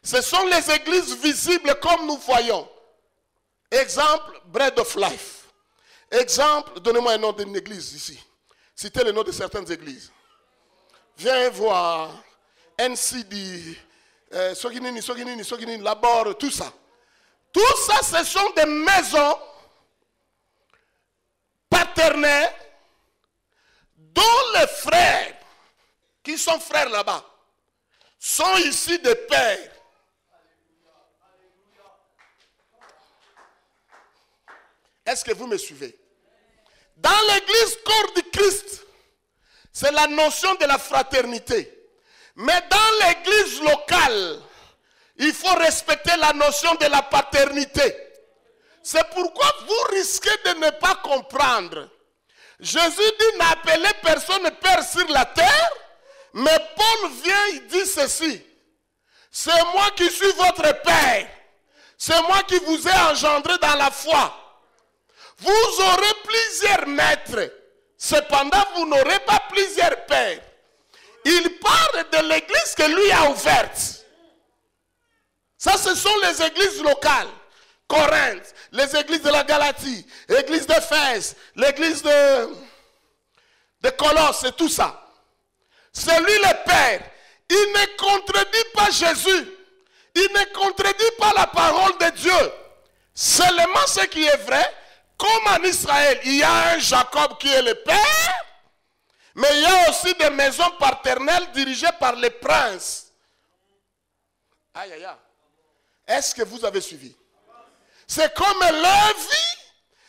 Speaker 2: Ce sont les églises visibles comme nous voyons. Exemple, Bread of Life. Exemple, donnez-moi un nom d'une église ici. Citez le nom de certaines églises. Viens voir NCD, Soginini, Labor, tout ça. Tout ça, ce sont des maisons paternelles dont les frères, qui sont frères là-bas, sont ici des pères. Est-ce que vous me suivez? Dans l'église corps du Christ, c'est la notion de la fraternité. Mais dans l'église locale, il faut respecter la notion de la paternité. C'est pourquoi vous risquez de ne pas comprendre. Jésus dit, n'appelez personne Père sur la terre, mais Paul vient, il dit ceci. C'est moi qui suis votre Père. C'est moi qui vous ai engendré dans la foi. Vous aurez plusieurs maîtres, cependant vous n'aurez pas plusieurs pères. Il parle de l'église que lui a ouverte. Ça, ce sont les églises locales. Corinthe, les églises de la Galatie, l'église d'Éphèse, l'église de Colosse et tout ça. C'est lui le Père. Il ne contredit pas Jésus. Il ne contredit pas la parole de Dieu. Seulement ce qui est vrai, comme en Israël, il y a un Jacob qui est le Père, mais il y a aussi des maisons paternelles dirigées par les princes. Aïe, aïe, aïe. Est-ce que vous avez suivi? C'est comme Lévi,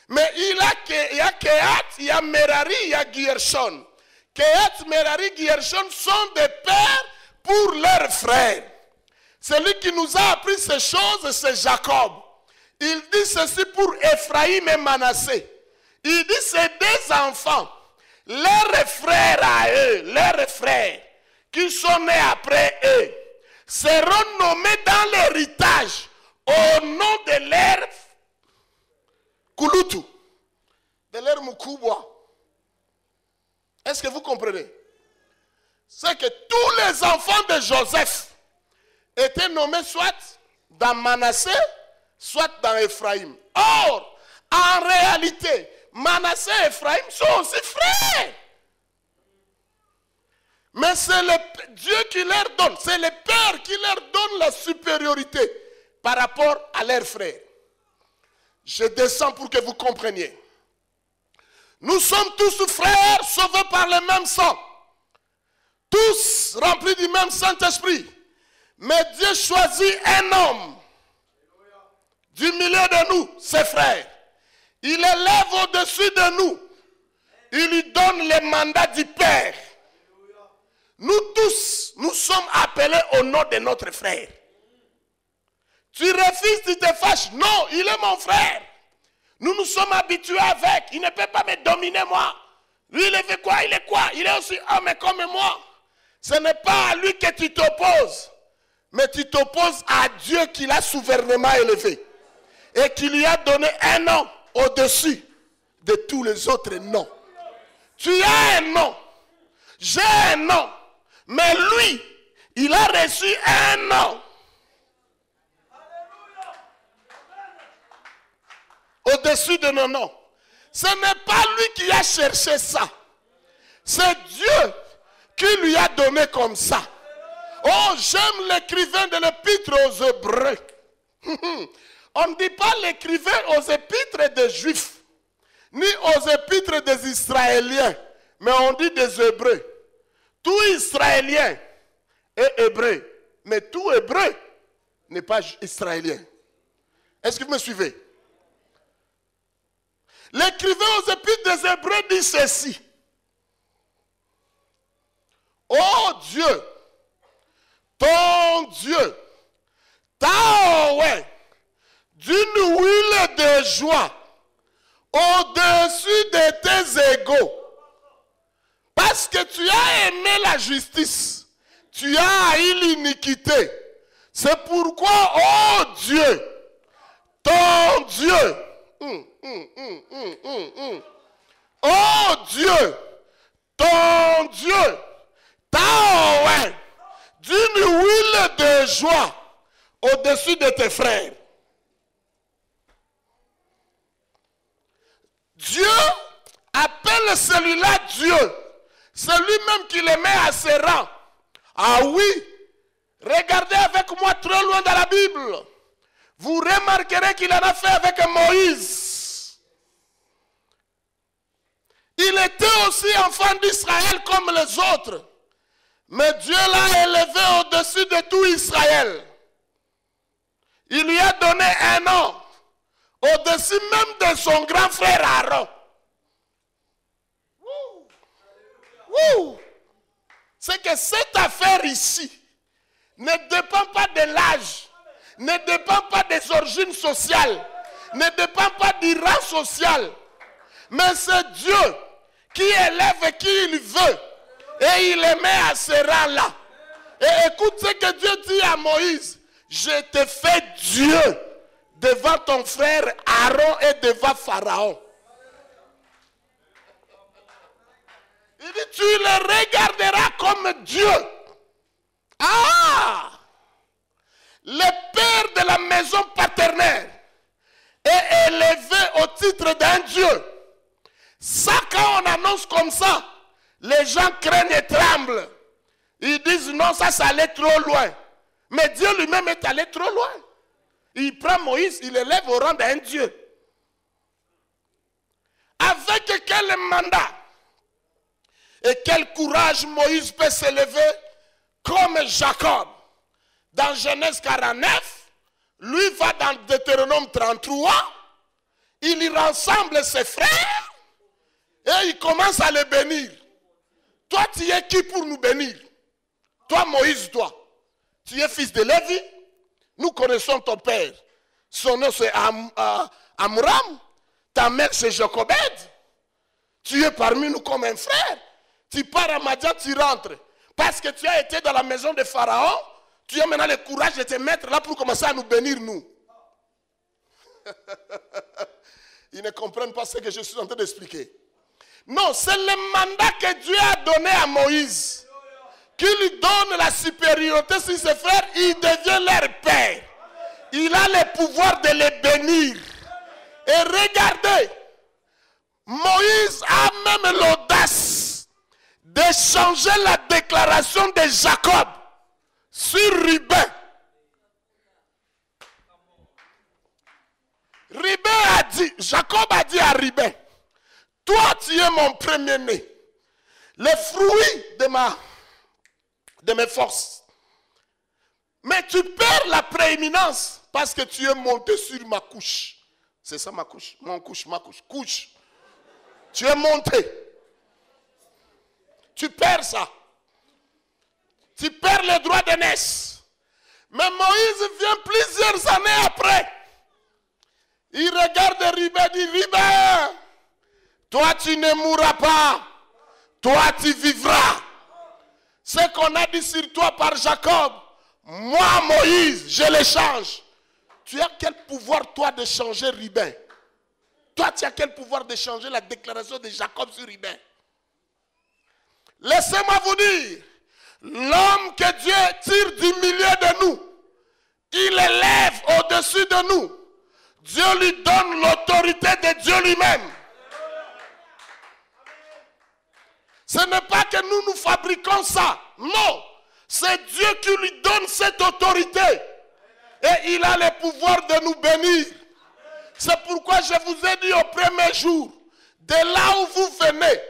Speaker 2: mais il y a Kehat, il y a Merari, il y a Gershon. Kehat, Merari, Gershon sont des pères pour leurs frères. Celui qui nous a appris ces choses, c'est Jacob. Il dit ceci pour Ephraïm et Manassé. Il dit c'est des enfants, leurs frères à eux, leurs frères, qui sont nés après eux, seront nommés dans l'héritage au nom de leur Kulutu, de leur Mukubwa. Est-ce que vous comprenez? C'est que tous les enfants de Joseph étaient nommés soit dans Manassé, soit dans Ephraïm. Or, en réalité, Manassé et Ephraïm sont aussi frères. Mais c'est le Dieu qui leur donne, c'est le Père qui leur donne la supériorité par rapport à leurs frères. Je descends pour que vous compreniez. Nous sommes tous frères sauvés par le même sang. Tous remplis du même Saint-Esprit. Mais Dieu choisit un homme du milieu de nous, ses frères. Il élève au-dessus de nous. Il lui donne le mandat du Père. Nous tous, nous sommes appelés au nom de notre frère. Tu refuses, tu te fâches. Non, il est mon frère. Nous nous sommes habitués avec. Il ne peut pas me dominer moi. Lui, il fait quoi? Il est quoi? Il est aussi homme comme moi. Ce n'est pas à lui que tu t'opposes. Mais tu t'opposes à Dieu qui l'a souverainement élevé. Et qui lui a donné un nom au-dessus de tous les autres noms. Tu as un nom. J'ai un nom. Mais lui, il a reçu un nom. Au-dessus de nos noms. Ce n'est pas lui qui a cherché ça. C'est Dieu qui lui a donné comme ça. Oh, j'aime l'écrivain de l'épître aux Hébreux. On ne dit pas l'écrivain aux épîtres des Juifs, ni aux épîtres des Israéliens, mais on dit des Hébreux. Tout Israélien est hébreu, mais tout hébreu n'est pas israélien. Est-ce que vous me suivez? L'écrivain aux épîtres des Hébreux dit ceci. Oh Dieu, ton Dieu, Taoué, de joie au-dessus de tes égaux. Parce que tu as aimé la justice, tu as haï l'iniquité. C'est pourquoi, oh Dieu, ton Dieu, oh Dieu, ton Dieu, t'a oint d'une huile de joie au-dessus de tes frères. Dieu appelle celui-là Dieu. C'est lui-même qui le met à ses rangs. Ah oui, regardez avec moi trop loin dans la Bible. Vous remarquerez qu'il en a fait avec Moïse. Il était aussi enfant d'Israël comme les autres. Mais Dieu l'a élevé au-dessus de tout Israël. Il lui a donné un nom au-dessus même de son grand frère Aaron. C'est que cette affaire ici ne dépend pas de l'âge, ne dépend pas des origines sociales, ne dépend pas du rang social. Mais c'est Dieu qui élève qui il veut et il les met à ce rang-là. Et écoute ce que Dieu dit à Moïse. Je te fais Dieu devant ton frère Aaron et devant Pharaon. Il dit, tu le regarderas comme Dieu. Ah! Le père de la maison paternelle est élevé au titre d'un Dieu. Ça, quand on annonce comme ça, les gens craignent et tremblent. Ils disent, non, ça allait trop loin. Mais Dieu lui-même est allé trop loin. Il prend Moïse, il l'élève au rang d'un Dieu. Avec quel mandat et quel courage Moïse peut s'élever comme Jacob. Dans Genèse 49, lui va dans Deutéronome 33, il y rassemble ses frères et il commence à les bénir. Toi, tu es qui pour nous bénir? Toi, Moïse, toi, tu es fils de Lévi. Nous connaissons ton père. Son nom c'est Amram. Ta mère c'est Jochebed. Tu es parmi nous comme un frère. Tu pars à Madian, tu rentres. Parce que tu as été dans la maison de Pharaon, tu as maintenant le courage de te mettre là pour commencer à nous bénir, nous. Ils ne comprennent pas ce que je suis en train d'expliquer. Non, c'est le mandat que Dieu a donné à Moïse. Qui lui donne la supériorité sur ses frères, il devient leur père. Il a le pouvoir de les bénir. Et regardez, Moïse a même l'audace de changer la déclaration de Jacob sur Ruben. Ruben a dit, Jacob a dit à Ruben, toi tu es mon premier-né, le fruit de mes forces. Mais tu perds la prééminence parce que tu es monté sur ma couche. C'est ça ma couche, ma couche. Tu es monté. Tu perds ça. Tu perds le droit d'aînesse. Mais Moïse vient plusieurs années après. Il regarde Ruben et dit, Ruben, toi tu ne mourras pas. Toi tu vivras. Ce qu'on a dit sur toi par Jacob, moi Moïse, je le change. Tu as quel pouvoir toi de changer Ruben? Toi tu as quel pouvoir de changer la déclaration de Jacob sur Ruben? Laissez-moi vous dire, l'homme que Dieu tire du milieu de nous, il élève au-dessus de nous. Dieu lui donne l'autorité de Dieu lui-même. Ce n'est pas que nous fabriquons ça. Non. C'est Dieu qui lui donne cette autorité. Et il a le pouvoir de nous bénir. C'est pourquoi je vous ai dit au premier jour, de là où vous venez,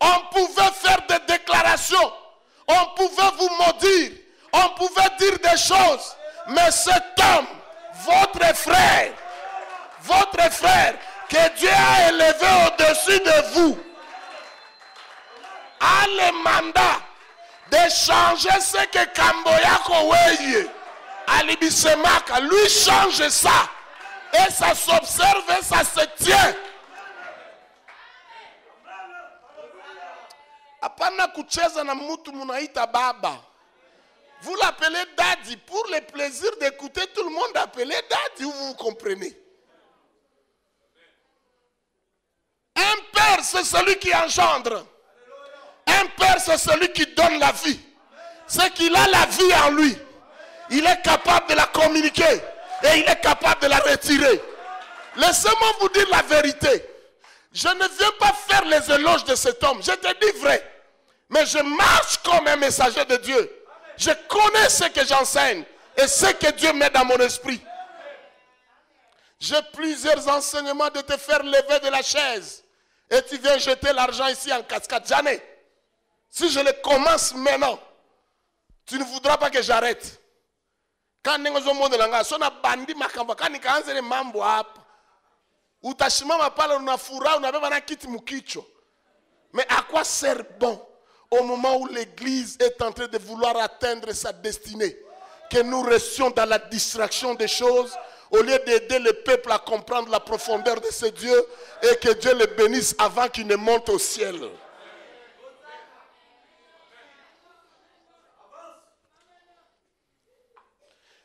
Speaker 2: on pouvait faire des déclarations. On pouvait vous maudire. On pouvait dire des choses. Mais cet homme, votre frère, que Dieu a élevé au-dessus de vous, a le mandat de changer ce que Kamboya Koweye, Alibisemaka, lui change ça. Et ça s'observe et ça se tient. Apana kucheza na mutu munaita baba. Vous l'appelez daddy pour le plaisir d'écouter tout le monde appeler daddy, vous comprenez. Un père, c'est celui qui engendre. Un père, c'est celui qui donne la vie. C'est qu'il a la vie en lui. Il est capable de la communiquer et il est capable de la retirer. Laissez-moi vous dire la vérité. Je ne viens pas faire les éloges de cet homme. Je te dis vrai. Mais je marche comme un messager de Dieu. Je connais ce que j'enseigne et ce que Dieu met dans mon esprit. J'ai plusieurs enseignements de te faire lever de la chaise. Et tu viens jeter l'argent ici en cascade. Jamais. Si je le commence maintenant, tu ne voudras pas que j'arrête. Quand nous sommes dans la zone, bandi makamba, quand nous sommes dans le mambo hapa, utashimama pale unafurahi, unabeba kiti mukicho. Mais à quoi sert bon au moment où l'église est en train de vouloir atteindre sa destinée, que nous restions dans la distraction des choses, au lieu d'aider le peuple à comprendre la profondeur de ce Dieu et que Dieu le bénisse avant qu'il ne monte au ciel.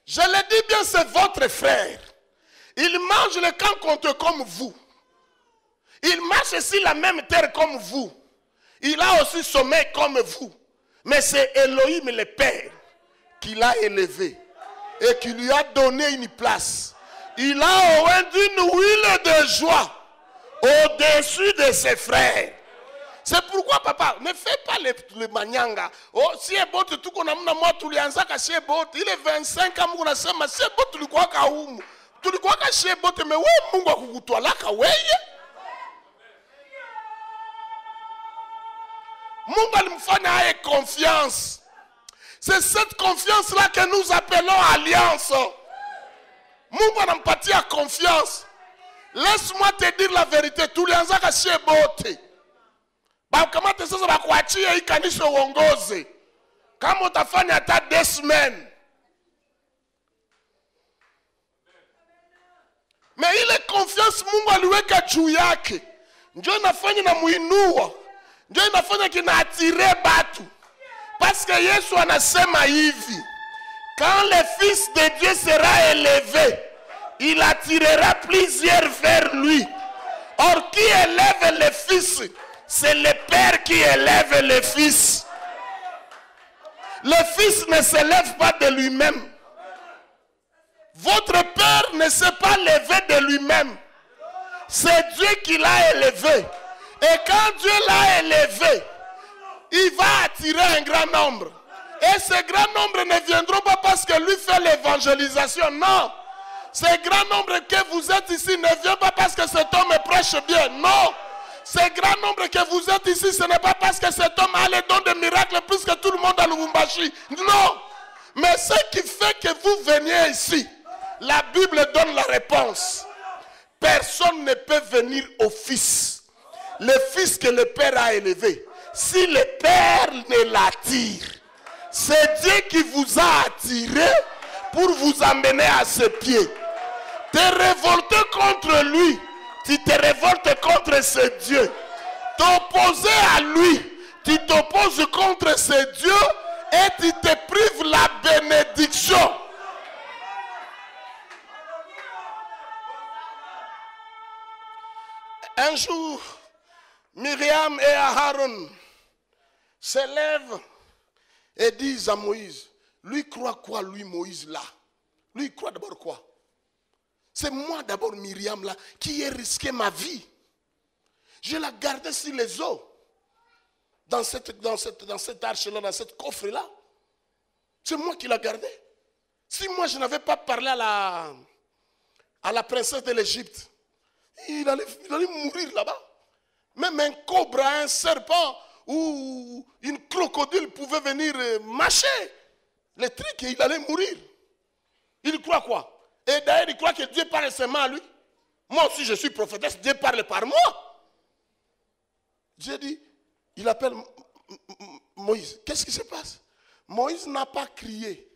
Speaker 2: Je le dis bien, c'est votre frère. Il mange le camp contre comme vous. Il marche sur la même terre comme vous. Il a aussi sommeil comme vous. Mais c'est Elohim le Père qui l'a élevé et qui lui a donné une place. Il a oint d'une huile de joie au-dessus de ses frères. C'est pourquoi, papa, ne fais pas le manyanga. Oh, si est beau, tout qu'on a moi, tout les ans, si est beau, il est 25 ans, on a ça, mais si est beau, tu le crois qu'à où? Tu le crois qu'à si est beau, mais oui, mon gars, tu as là, qu'à ouais. Mon gars, il me fait confiance. C'est cette confiance-là que nous appelons alliance. Mon gars, n'empathie à confiance. Laisse-moi te dire la vérité, tous les ans, si est beau. Comment tu sais ça va kuachia hii kanisa uongoze kama utafanya hata 2 semaines. Mais ile confiance Mungu aliweka juu yake ndio inafanya na muinua, ndio inafanya kinaatire batu. Parce que Yesu anasema hivi, quand le Fils de Dieu sera élevé, il attirera plusieurs vers lui. Or qui élève le Fils? C'est le Père qui élève le Fils. Le Fils ne s'élève pas de lui-même. Votre Père ne s'est pas levé de lui-même. C'est Dieu qui l'a élevé. Et quand Dieu l'a élevé, il va attirer un grand nombre. Et ces grands nombres ne viendront pas parce que lui fait l'évangélisation. Non. Ces grands nombres que vous êtes ici ne viennent pas parce que cet homme prêche bien. Non. Ces grands nombres que vous êtes ici, ce n'est pas parce que cet homme a les dons de miracles plus que tout le monde à Lubumbashi. Non. Mais ce qui fait que vous veniez ici, la Bible donne la réponse. Personne ne peut venir au Fils. Le Fils que le Père a élevé. Si le Père ne l'attire, c'est Dieu qui vous a attiré pour vous amener à ses pieds. Te révolter contre lui. Tu te révoltes contre ce Dieu. T'opposer à lui, tu t'opposes contre ce Dieu et tu te prives la bénédiction. Un jour, Myriam et Aaron se lèvent et disent à Moïse, lui croit quoi, lui Moïse là? Lui croit d'abord quoi? C'est moi d'abord, Myriam, là, qui ai risqué ma vie. Je la gardais sur les eaux. Dans cette arche-là, dans cette coffre-là. C'est moi qui la gardais. Si moi, je n'avais pas parlé à la princesse de l'Égypte, il allait mourir là-bas. Même un cobra, un serpent ou une crocodile pouvait venir mâcher les trucs et il allait mourir. Il croit quoi? Et d'ailleurs, il croit que Dieu parle seulement à lui. Moi aussi, je suis prophétesse, Dieu parle par moi. Dieu dit, il appelle Moïse. Qu'est-ce qui se passe? Moïse n'a pas crié.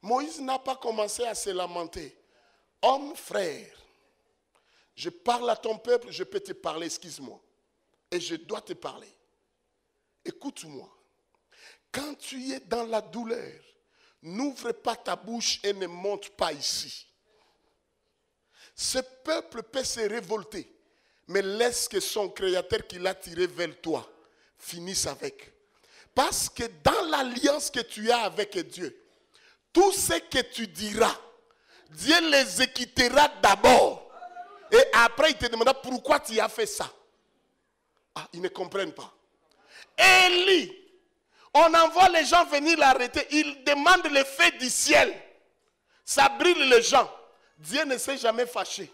Speaker 2: Moïse n'a pas commencé à se lamenter. Homme frère, Je parle à ton peuple, je peux te parler, excuse-moi. Et je dois te parler. Écoute-moi. Quand tu es dans la douleur, n'ouvre pas ta bouche et ne monte pas ici. Ce peuple peut se révolter, mais laisse que son créateur qui l'a tiré vers toi finisse avec. Parce que dans l'alliance que tu as avec Dieu, tout ce que tu diras, Dieu les équitera d'abord. Et après, il te demandera pourquoi tu as fait ça. Ah, ils ne comprennent pas. Élie, on envoie les gens venir l'arrêter. Il demande le feu du ciel. Ça brûle les gens. Dieu ne s'est jamais fâché.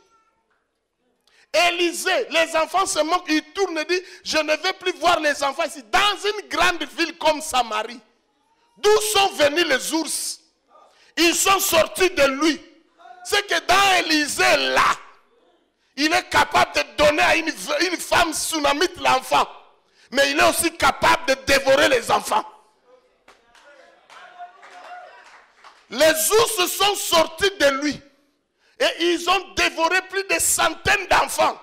Speaker 2: Élisée, les enfants se moquent, ils tournent et disent, je ne vais plus voir les enfants ici. Dans une grande ville comme Samarie, d'où sont venus les ours? Ils sont sortis de lui. C'est que dans Élisée, là, il est capable de donner à une femme tsunamite l'enfant. Mais il est aussi capable de dévorer les enfants. Les ours sont sortis de lui. Et ils ont dévoré plus de centaines d'enfants.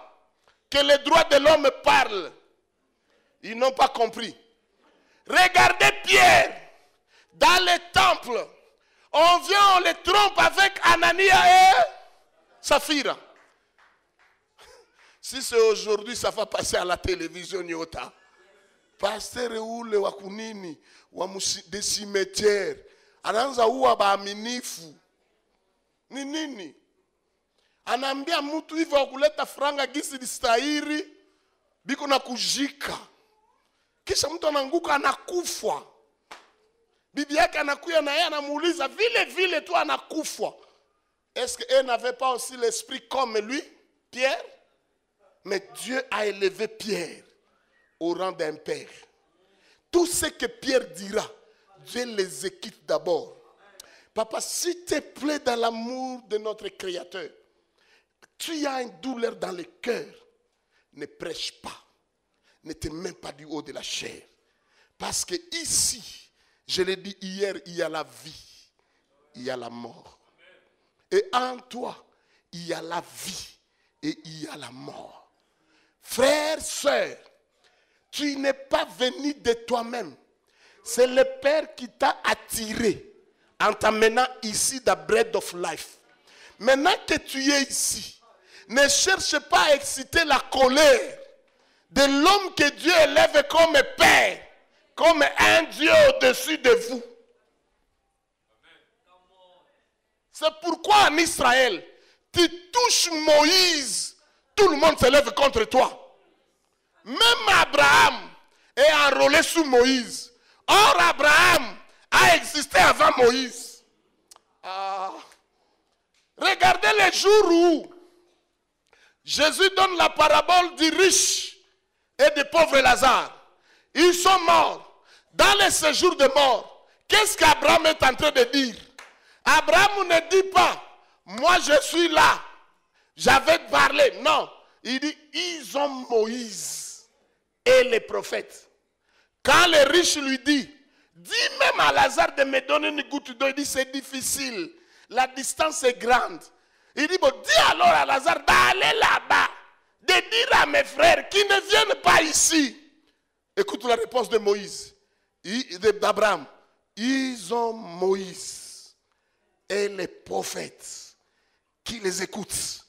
Speaker 2: Que les droits de l'homme parlent. Ils n'ont pas compris. Regardez Pierre. Dans les temples. On vient, on les trompe avec Anania et Saphira. Si c'est aujourd'hui, ça va passer à la télévision Nyota. Pasteur Eule Wakunini, des cimetières. Ananza uwa baaminifu. Ni nini? Anaambia mtu hivyo kuleta franga gisi distahiri. Biko na kujika. Kisha mtu ananguka anakufa. Bibi yake anakuya na yeye anamuuliza vile vile tu anakufa. Est-ce qu'elle n'avait pas aussi l'esprit comme lui, Pierre? Mais Dieu a élevé Pierre au rang d'un père. Tout ce que Pierre dira, Dieu les équipe d'abord. Papa, s'il te plaît dans l'amour de notre Créateur, tu as une douleur dans le cœur, ne prêche pas. Ne te mets pas du haut de la chair. Parce que ici, je l'ai dit hier, il y a la vie, il y a la mort. Et en toi, il y a la vie et il y a la mort. Frère, sœur, tu n'es pas venu de toi-même. C'est le Père qui t'a attiré en t'amenant ici dans Bread of Life. Maintenant que tu es ici, ne cherche pas à exciter la colère de l'homme que Dieu élève comme Père, comme un Dieu au-dessus de vous. C'est pourquoi en Israël, tu touches Moïse, tout le monde se lève contre toi. Même Abraham est enrôlé sous Moïse. Or, Abraham a existé avant Moïse. Regardez les jours où Jésus donne la parabole du riche et du pauvre Lazare. Ils sont morts. Dans les séjours de mort, qu'est-ce qu'Abraham est en train de dire? Abraham ne dit pas, moi je suis là, j'avais parlé. Non, il dit, ils ont Moïse et les prophètes. Quand le riche lui dit, dis même à Lazare de me donner une goutte d'eau, il dit, c'est difficile, la distance est grande. Il dit, bon, dis alors à Lazare d'aller là-bas, de dire à mes frères qui ne viennent pas ici. Écoute la réponse de Moïse, d'Abraham. Ils ont Moïse et les prophètes qui les écoutent.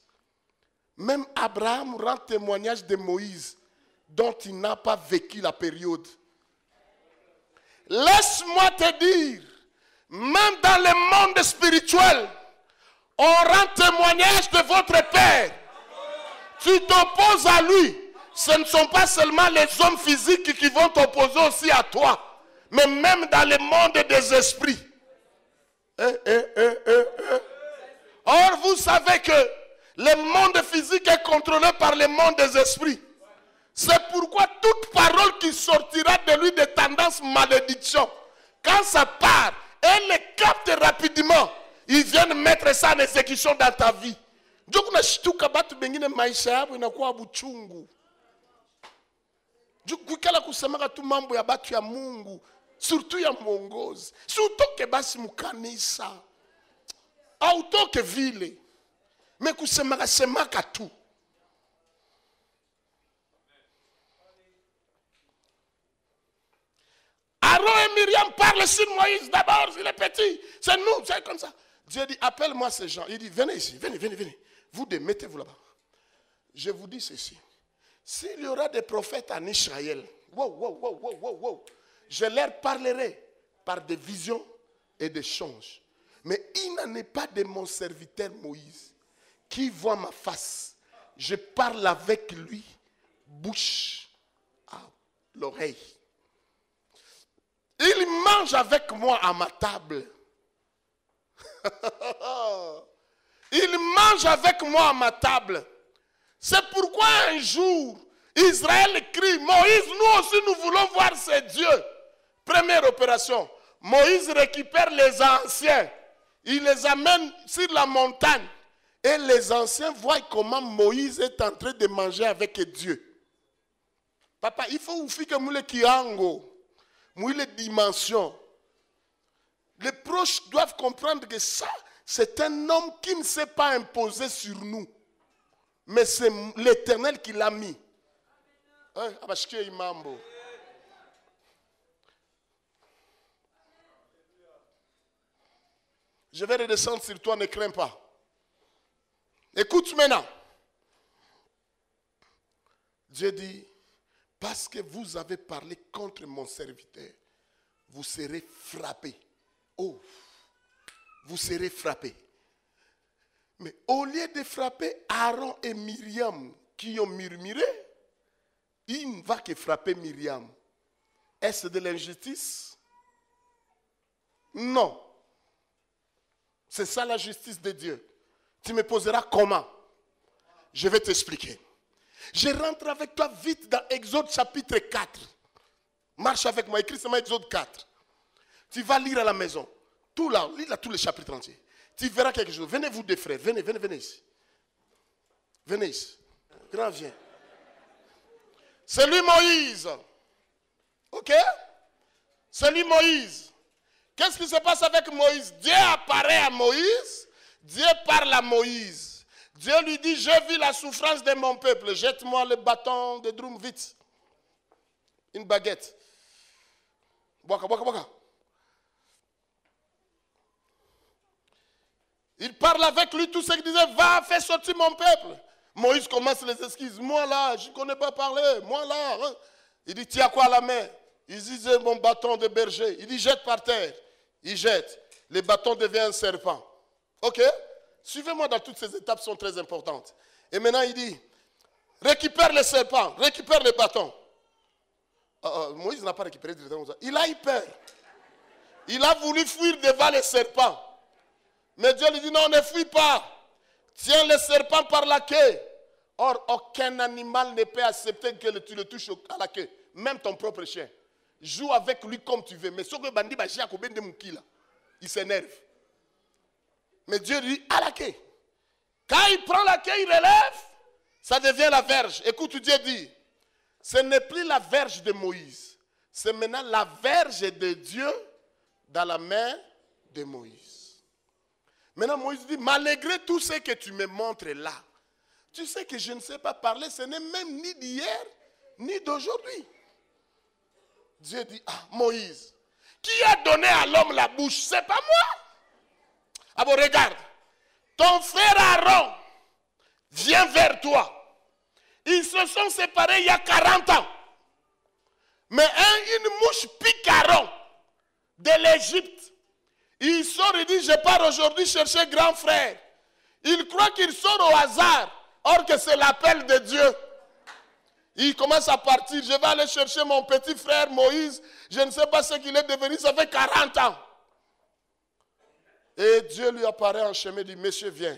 Speaker 2: Même Abraham rend témoignage de Moïse dont il n'a pas vécu la période. Laisse-moi te dire, même dans le monde spirituel, on rend témoignage de votre Père. Tu t'opposes à lui. Ce ne sont pas seulement les hommes physiques qui vont t'opposer aussi à toi, mais même dans le monde des esprits. Or, vous savez que le monde physique est contrôlé par le monde des esprits. C'est pourquoi toute parole qui sortira de lui de tendance malédiction, quand ça part, elle le capte rapidement. Ils viennent mettre ça en exécution dans ta vie. Kukala kusemaka tu mambo ya batu ya Mungu, surtout ya mwongozi. Si utoke basi mukanisa, au utoke vile, me kusemaka semaka tu. Aaron et Myriam parlent sur Moïse d'abord, il est petit. C'est nous, c'est comme ça. Dieu dit, appelle-moi ces gens. Il dit, venez ici, venez. Vous deux, mettez-vous là-bas. Je vous dis ceci. S'il y aura des prophètes en Israël, je leur parlerai par des visions et des songes. Mais il n'en est pas de mon serviteur Moïse qui voit ma face. Je parle avec lui, bouche à l'oreille. Il mange avec moi à ma table. Il mange avec moi à ma table. C'est pourquoi un jour, Israël crie, Moïse, nous aussi nous voulons voir ces dieux. Première opération, Moïse récupère les anciens. Il les amène sur la montagne. Et les anciens voient comment Moïse est en train de manger avec Dieu. Papa, il faut vous faire que moule kiango, moule dimension. Les proches doivent comprendre que ça, c'est un homme qui ne s'est pas imposé sur nous. Mais c'est l'Éternel qui l'a mis. Je vais redescendre sur toi, ne crains pas. Écoute maintenant. Dieu dit, parce que vous avez parlé contre mon serviteur, vous serez frappés. Oh, vous serez frappés. Mais au lieu de frapper Aaron et Myriam qui ont murmuré, il ne va que frapper Myriam. Est-ce de l'injustice? Non. C'est ça la justice de Dieu. Tu me poseras comment? Je vais t'expliquer. Je rentre avec toi vite dans Exode chapitre 4. Marche avec moi, écris seulement Exode 4. Tu vas lire à la maison. Tout là, lis là tous les chapitres entiers. Tu verras quelque chose. Venez vous deux frères, venez ici. Venez ici. Grand, viens. C'est lui Moïse. Ok? C'est lui Moïse. Qu'est-ce qui se passe avec Moïse? Dieu apparaît à Moïse. Dieu parle à Moïse. Dieu lui dit, j'ai vu la souffrance de mon peuple. Jette-moi le bâton de drum vite. Une baguette. Boaka. Il parle avec lui tout ce qu'il disait, va, fais sortir mon peuple. Moïse commence les excuses. Moi là, je ne connais pas parler. Moi là. Hein. Il dit, tu as quoi à la main? Il dit, mon bâton de berger. Il dit, jette par terre. Il jette. Le bâton devient un serpent. Ok? Suivez-moi dans toutes ces étapes, sont très importantes. Et maintenant, il dit, récupère le serpent, récupère le bâton. Moïse n'a pas récupéré directement ça. Il a eu peur. Il a voulu fuir devant le serpent. Mais Dieu lui dit, non, ne fuis pas. Tiens le serpent par la queue. Or, aucun animal ne peut accepter que tu le touches à la queue. Même ton propre chien. Joue avec lui comme tu veux. Mais ce que Bandi il s'énerve. Mais Dieu lui dit, à la queue. Quand il prend la queue, il relève, ça devient la verge. Écoute, Dieu dit, ce n'est plus la verge de Moïse. C'est maintenant la verge de Dieu dans la main de Moïse. Maintenant, Moïse dit, malgré tout ce que tu me montres là, tu sais que je ne sais pas parler, ce n'est même ni d'hier, ni d'aujourd'hui. Dieu dit, ah, Moïse, qui a donné à l'homme la bouche? C'est pas moi. Ah bon, regarde, ton frère Aaron vient vers toi. Ils se sont séparés il y a 40 ans. Mais une mouche pique Aaron de l'Égypte. Il sort et dit, je pars aujourd'hui chercher grand frère. Il croit qu'il sort au hasard, or que c'est l'appel de Dieu. Il commence à partir, je vais aller chercher mon petit frère Moïse. Je ne sais pas ce qu'il est devenu, ça fait 40 ans. Et Dieu lui apparaît en chemin et dit, monsieur, viens.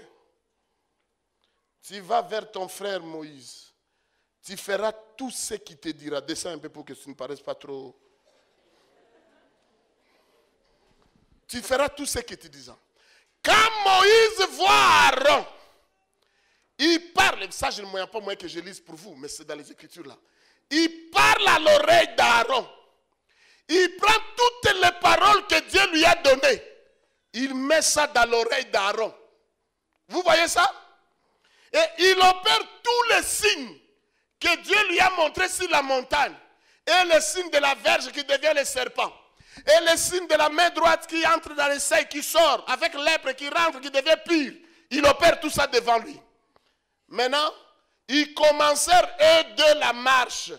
Speaker 2: Tu vas vers ton frère Moïse. Tu feras tout ce qu'il te dira. Descends un peu pour que tu ne paraisses pas trop. Tu feras tout ce qu'il te dira. Quand Moïse voit Aaron, il parle. Ça, je ne moyen pas moyen que je lise pour vous, mais c'est dans les Écritures là. Il parle à l'oreille d'Aaron. Il prend toutes les paroles que Dieu lui a données. Il met ça dans l'oreille d'Aaron. Vous voyez ça? Et il opère tous les signes que Dieu lui a montrés sur la montagne. Et le signe de la verge qui devient le serpent. Et le signe de la main droite qui entre dans les seins, qui sort, avec lèpre qui rentre, qui devient pur. Il opère tout ça devant lui. Maintenant, ils commencèrent eux deux la marche.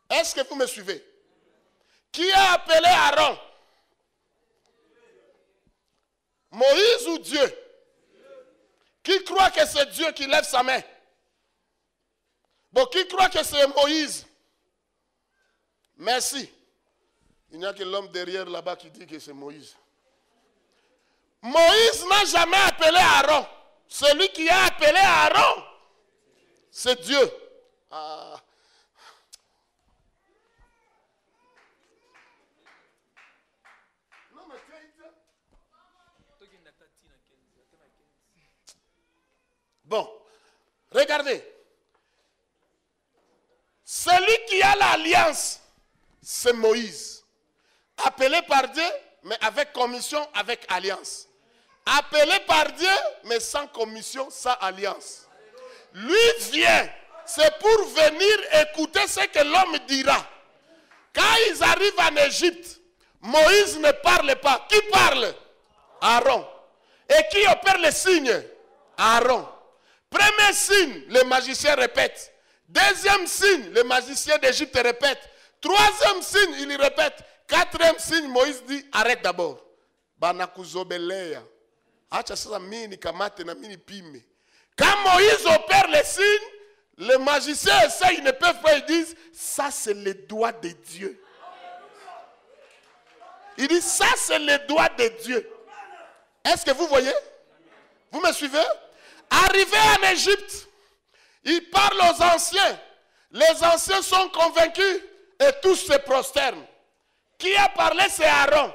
Speaker 2: Est-ce que vous me suivez? Qui a appelé Aaron? Moïse ou Dieu? Qui croit que c'est Dieu qui lève sa main? Bon, qui croit que c'est Moïse? Merci. Il n'y a que l'homme derrière là-bas qui dit que c'est Moïse. Moïse n'a jamais appelé Aaron. Celui qui a appelé Aaron, c'est Dieu. Ah. Bon, regardez. Celui qui a l'alliance, c'est Moïse. Appelé par Dieu, mais avec commission, avec alliance. Appelé par Dieu, mais sans commission, sans alliance. Lui vient, c'est pour venir écouter ce que l'homme dira. Quand ils arrivent en Égypte, Moïse ne parle pas. Qui parle? Aaron. Et qui opère les signes? Aaron. Premier signe, le magicien répète. Deuxième signe, le magicien d'Égypte répète. Troisième signe, il répète. Quatrième signe, Moïse dit, arrête d'abord. Banakuzobeleya. Quand Moïse opère les signes, les magiciens essayent, ils ne peuvent pas, ils disent, ça c'est le doigt de Dieu. Il dit, ça c'est le doigt de Dieu. Est-ce que vous voyez? Vous me suivez? Arrivé en Égypte, il parle aux anciens. Les anciens sont convaincus et tous se prosternent. Qui a parlé, c'est Aaron.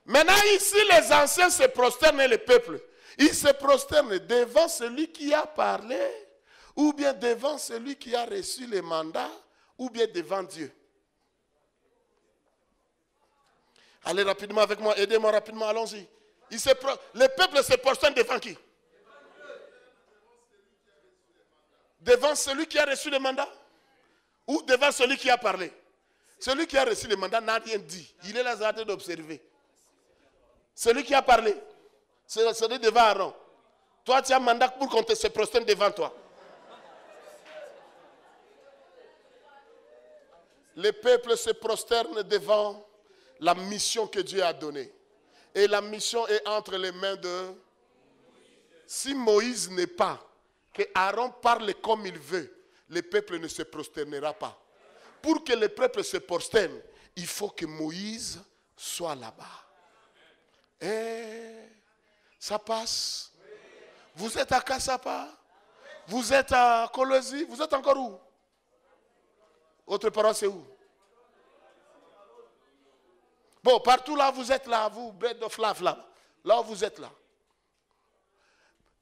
Speaker 2: Maintenant, ici, les anciens se prosternent et le peuple. Ils se prosternent devant celui qui a parlé, ou bien devant celui qui a reçu le mandat, ou bien devant Dieu. Allez rapidement avec moi, aidez-moi rapidement, allons-y. Le peuple se prosterne devant qui? Devant celui qui a reçu le mandat? Ou devant celui qui a parlé? Celui qui a reçu le mandat n'a rien dit. Il est là en train d'observer. Celui qui a parlé, c'est celui devant Aaron. Toi, tu as un mandat pour qu'on se prosterne devant toi. Le peuple se prosterne devant la mission que Dieu a donnée. Et la mission est entre les mains de... Si Moïse n'est pas, que Aaron parle comme il veut, le peuple ne se prosternera pas. Pour que le peuple se prosterne, il faut que Moïse soit là-bas. Et ça passe. Vous êtes à Kassapa, vous êtes à Colosie, vous êtes encore où? Votre parole c'est où? Bon, partout là vous êtes là, vous, Bed of Love là où vous êtes là.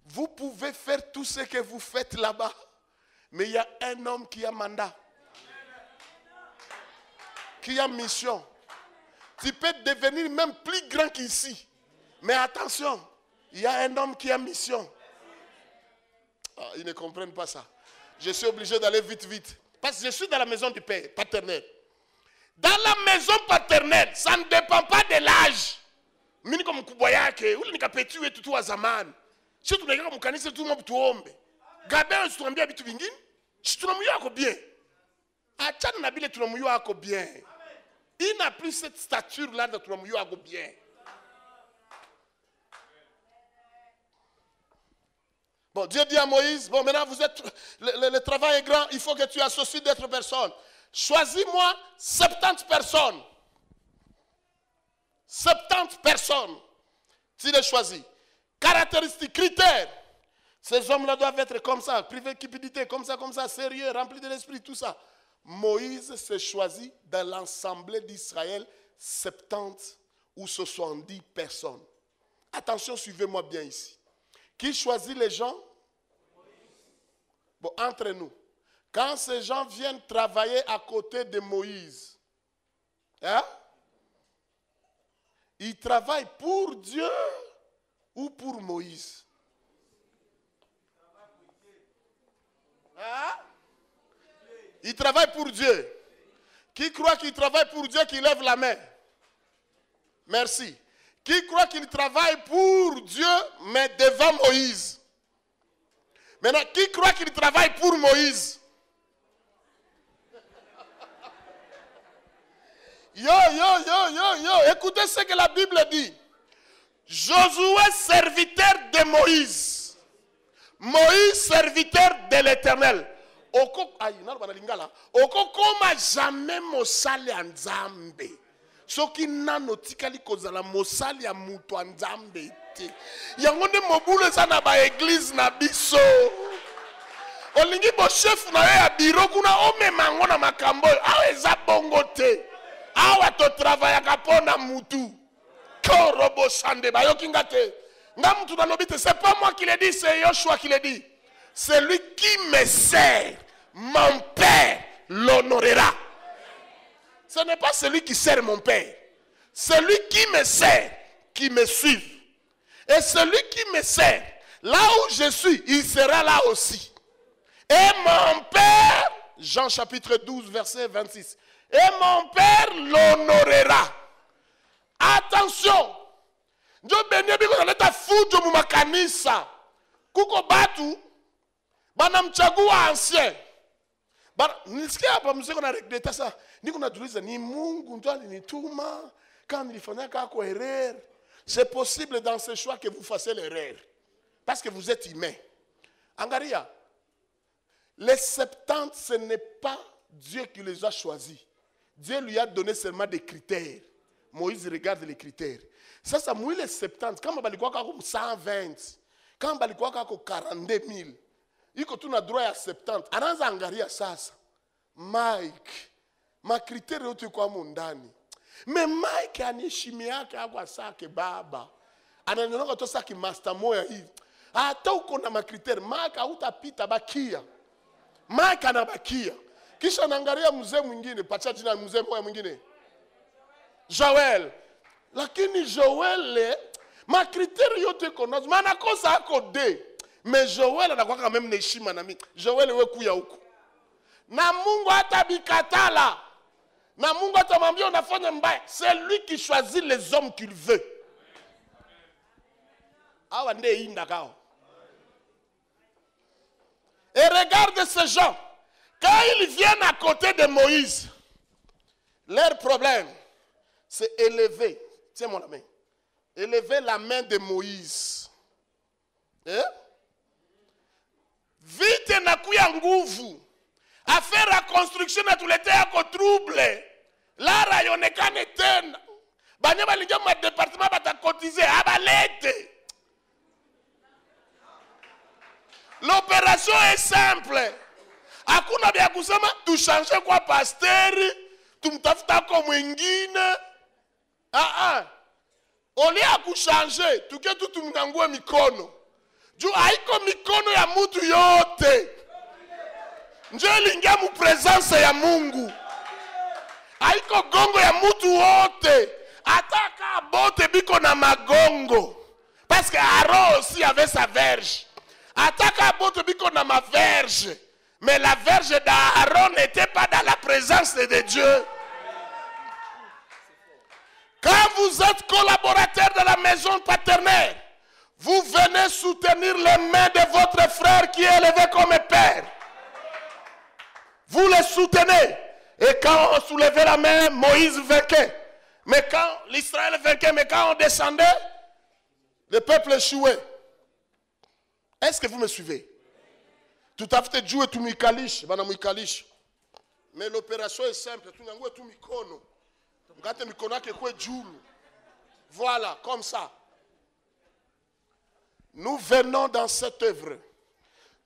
Speaker 2: Vous pouvez faire tout ce que vous faites là-bas, mais il y a un homme qui a mandat, qui a mission. Tu peux devenir même plus grand qu'ici. Mais attention, il y a un homme qui a mission. Ah, ils ne comprennent pas ça. Je suis obligé d'aller vite. Parce que je suis dans la maison du Père paternel. Dans la maison paternelle, ça ne dépend pas de l'âge. Mini comme Kuboyake, ou les capétu et tout à Zaman. Si tu regardes mon canis, tout le monde tombe. Gabin, tu bien habitu vingin. Si tu n'as bien. Achan n'habille tu n'as bien. Il n'a plus cette stature-là de tu n'as bien. Bon, Dieu dit à Moïse, bon, maintenant vous êtes, le travail est grand, il faut que tu associes d'autres personnes. Choisis-moi 70 personnes. 70 personnes. Tu les choisis. Caractéristiques, critères. Ces hommes-là doivent être comme ça, privés de cupidité, comme ça, sérieux, remplis de l'esprit, tout ça. Moïse s'est choisi dans l'assemblée d'Israël 70 ou 70 personnes. Attention, suivez-moi bien ici. Qui choisit les gens? Bon, entre nous. Quand ces gens viennent travailler à côté de Moïse, hein? Ils travaillent pour Dieu ou pour Moïse? Hein? Ils travaillent pour Dieu. Qui croit qu'il travaille pour Dieu, qui lève la main? Merci. Qui croit qu'il travaille pour Dieu, mais devant Moïse? Maintenant, qui croit qu'il travaille pour Moïse? Yo. Écoutez ce que la Bible dit. Josué, serviteur de Moïse. Moïse, serviteur de l'Éternel. Oko koma jamais mosali ya Nzambe. Soki nano tikali kozala mosali ya mutu ya Nzambe te. Yango nde mobulu eza na ba église na biso. Olingi bo chef na yo ya biro kuna omema ngo na makambo awa eza bongo te. Awa to travaillaka pona mutu. Korobo sande bayoki ngate. Nga mutu na lobi te, c'est pas moi qui le dis, c'est Yoshua qui le dit. Celui qui me sert, mon Père l'honorera. Ce n'est pas celui qui sert mon Père. Celui qui me sert, qui me suit. Et celui qui me sert, là où je suis, il sera là aussi. Et mon Père, Jean chapitre 12, verset 26. Et mon Père l'honorera. Attention. Ndio benye biko naleta fujo mu makanisa. Kuko batu banamchagua ancien. Nisikia hapa mseko na regreta sa. Niko najiuliza ni Mungu ndio alinituma quand nilifanya kako erreur. C'est possible dans ce choix que vous fassiez l'erreur. Parce que vous êtes humain. Angaria. Les 70, ce n'est pas Dieu qui les a choisis. Dieu lui a donné seulement des critères. Moïse regarde les critères. Sasa mwile 70 kama balikuwa kako 120 kama balikuwa kako 42,000 iko tuna droit ya 70 anaanza angalia sasa Mike makriteri yote kwa mundani me Mike anishimi yake kwa sake baba ananyonga to saki master moya hivi hata uko na makriteri Mike hautapita bakia Mike anabakia kisha anaangalia mzee mwingine pacha jina mzee moya mwingine Joel. Lakini Joel, ma critère yote konazo, mana kosa ako de. Mais Joel anakuwa quand même neshima na mimi. Joel we kuya huko. Na Mungu atabikatala. Na Mungu atamwambia unafanya mbaya. C'est lui qui choisit les hommes qu'il veut. Awa nde inda kao. Et regarde ces gens. Quand ils viennent à côté de Moïse, leur problème, c'est élever. Tiens mon ami. Élever la main de Moïse. Eh? Vite na kuya nguvu. A faire la construction na tulete yako trouble. La rayonekane tena. Banya balinga ma département bata cotiser abalete. L'opération est simple. Hakuna bya kusema tu changer kwa pasteur, tumtafuta kwa mwingine. Oli ya kuchanger, tuke tumngangue mikono. Juu haiko mikono ya mutu yote. Nje lingia mu presence ya Mungu. Haiko gongo ya mutu wote. Ataka bote biko na magongo. Parce que Aaron aussi avait sa verge. Ataka bote biko na ma verge. Mais la verge d'Aaron n'était pas dans la présence de Dieu. Quand vous êtes collaborateur de la maison paternelle, vous venez soutenir les mains de votre frère qui est élevé comme père. Vous le soutenez. Et quand on soulevait la main, Moïse vainquait. Mais quand l'Israël vainquait, mais quand on descendait, le peuple échouait. Est-ce que vous me suivez? Tout à fait, Dieu est tout mikalish, mais l'opération est simple. Tout n'angou est tout mikono. Voilà, comme ça. Nous venons dans cette œuvre.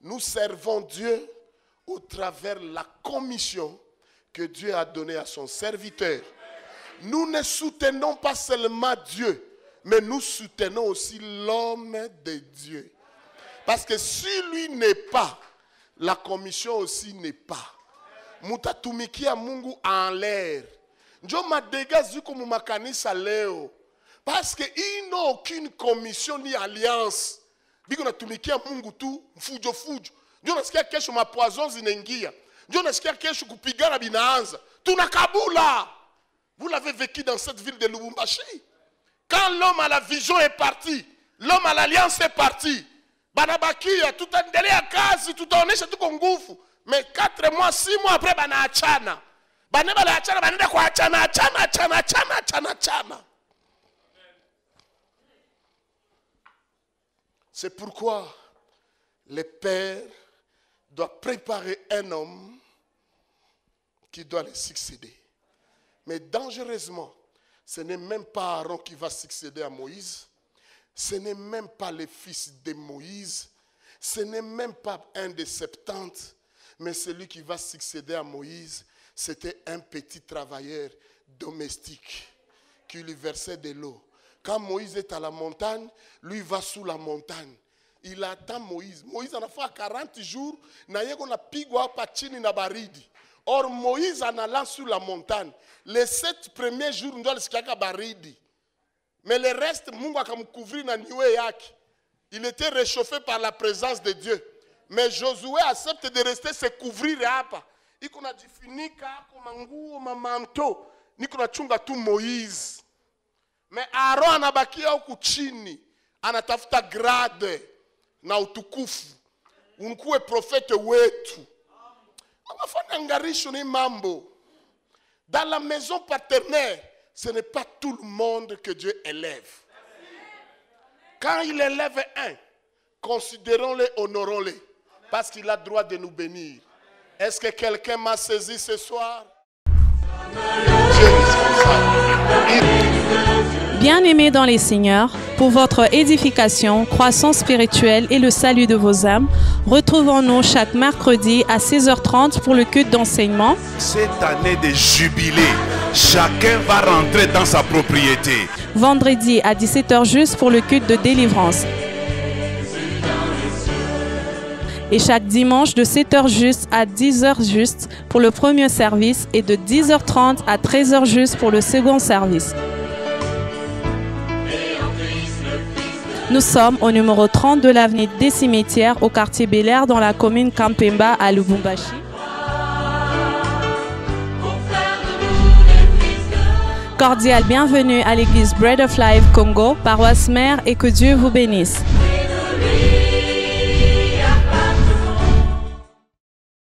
Speaker 2: Nous servons Dieu au travers de la commission que Dieu a donnée à son serviteur. Nous ne soutenons pas seulement Dieu, mais nous soutenons aussi l'homme de Dieu. Parce que si lui n'est pas, la commission aussi n'est pas. Mutatumikia Mungu en l'air. Njo madega ziko mu makanisa leo. Parce que ils n'ont aucune commission ni alliance. Biko natumikia Mungu tu fujo. Njo nasikia kesho mapoison zinaingia. Ndio nasikia kesho kupigana binaanza. Tunakabula. Vous l'avez vécu dans cette ville de Lubumbashi. Quand l'homme à la vision est parti, l'homme à l'alliance est parti. Banabakia, tout endelea kazi, tutaonesha tuko nguvu. Mais 4 mois, 6 mois après, banaachana. Banaachana, banaenda kuachana, achana. C'est pourquoi le père doit préparer un homme qui doit le succéder. Mais dangereusement, ce n'est même pas Aaron qui va succéder à Moïse. Ce n'est même pas le fils de Moïse. Ce n'est même pas un des 70. Mais celui qui va succéder à Moïse, c'était un petit travailleur domestique qui lui versait de l'eau. Quand Moïse est à la montagne, lui va sous la montagne. Il attend Moïse. Moïse en a fait 40 jours. Or, Moïse en allant sur la montagne, les 7 premiers jours, il doit le baridi. Mais le reste, il était réchauffé par la présence de Dieu. Mais Josué accepte de rester se couvrir. Il a dit finika, manguo, manto. Il a chunga tout Moïse. Mais Aaron anabakia huku chini. Anatafuta grade na utukufu. Unkuwe profete wetu. Dans la maison paternelle, ce n'est pas tout le monde que Dieu élève. Quand il élève un, considérons-le, honorons-le, parce qu'il a droit de nous bénir. Est-ce que quelqu'un m'a saisi ce soir?
Speaker 1: Bien-aimés dans les Seigneurs, pour votre édification, croissance spirituelle et le salut de vos âmes, retrouvons-nous chaque mercredi à 16h30 pour le culte d'enseignement.
Speaker 4: Cette année de jubilé, chacun va rentrer dans sa propriété.
Speaker 1: Vendredi à 17h juste pour le culte de délivrance. Et chaque dimanche de 7h juste à 10h juste pour le premier service et de 10h30 à 13h juste pour le second service. Nous sommes au numéro 30 de l'avenue des Cimetières au quartier Bel-Air dans la commune Kampemba à Lubumbashi. Cordial bienvenue à l'église Bread of Life Congo, paroisse mère, et que Dieu vous bénisse.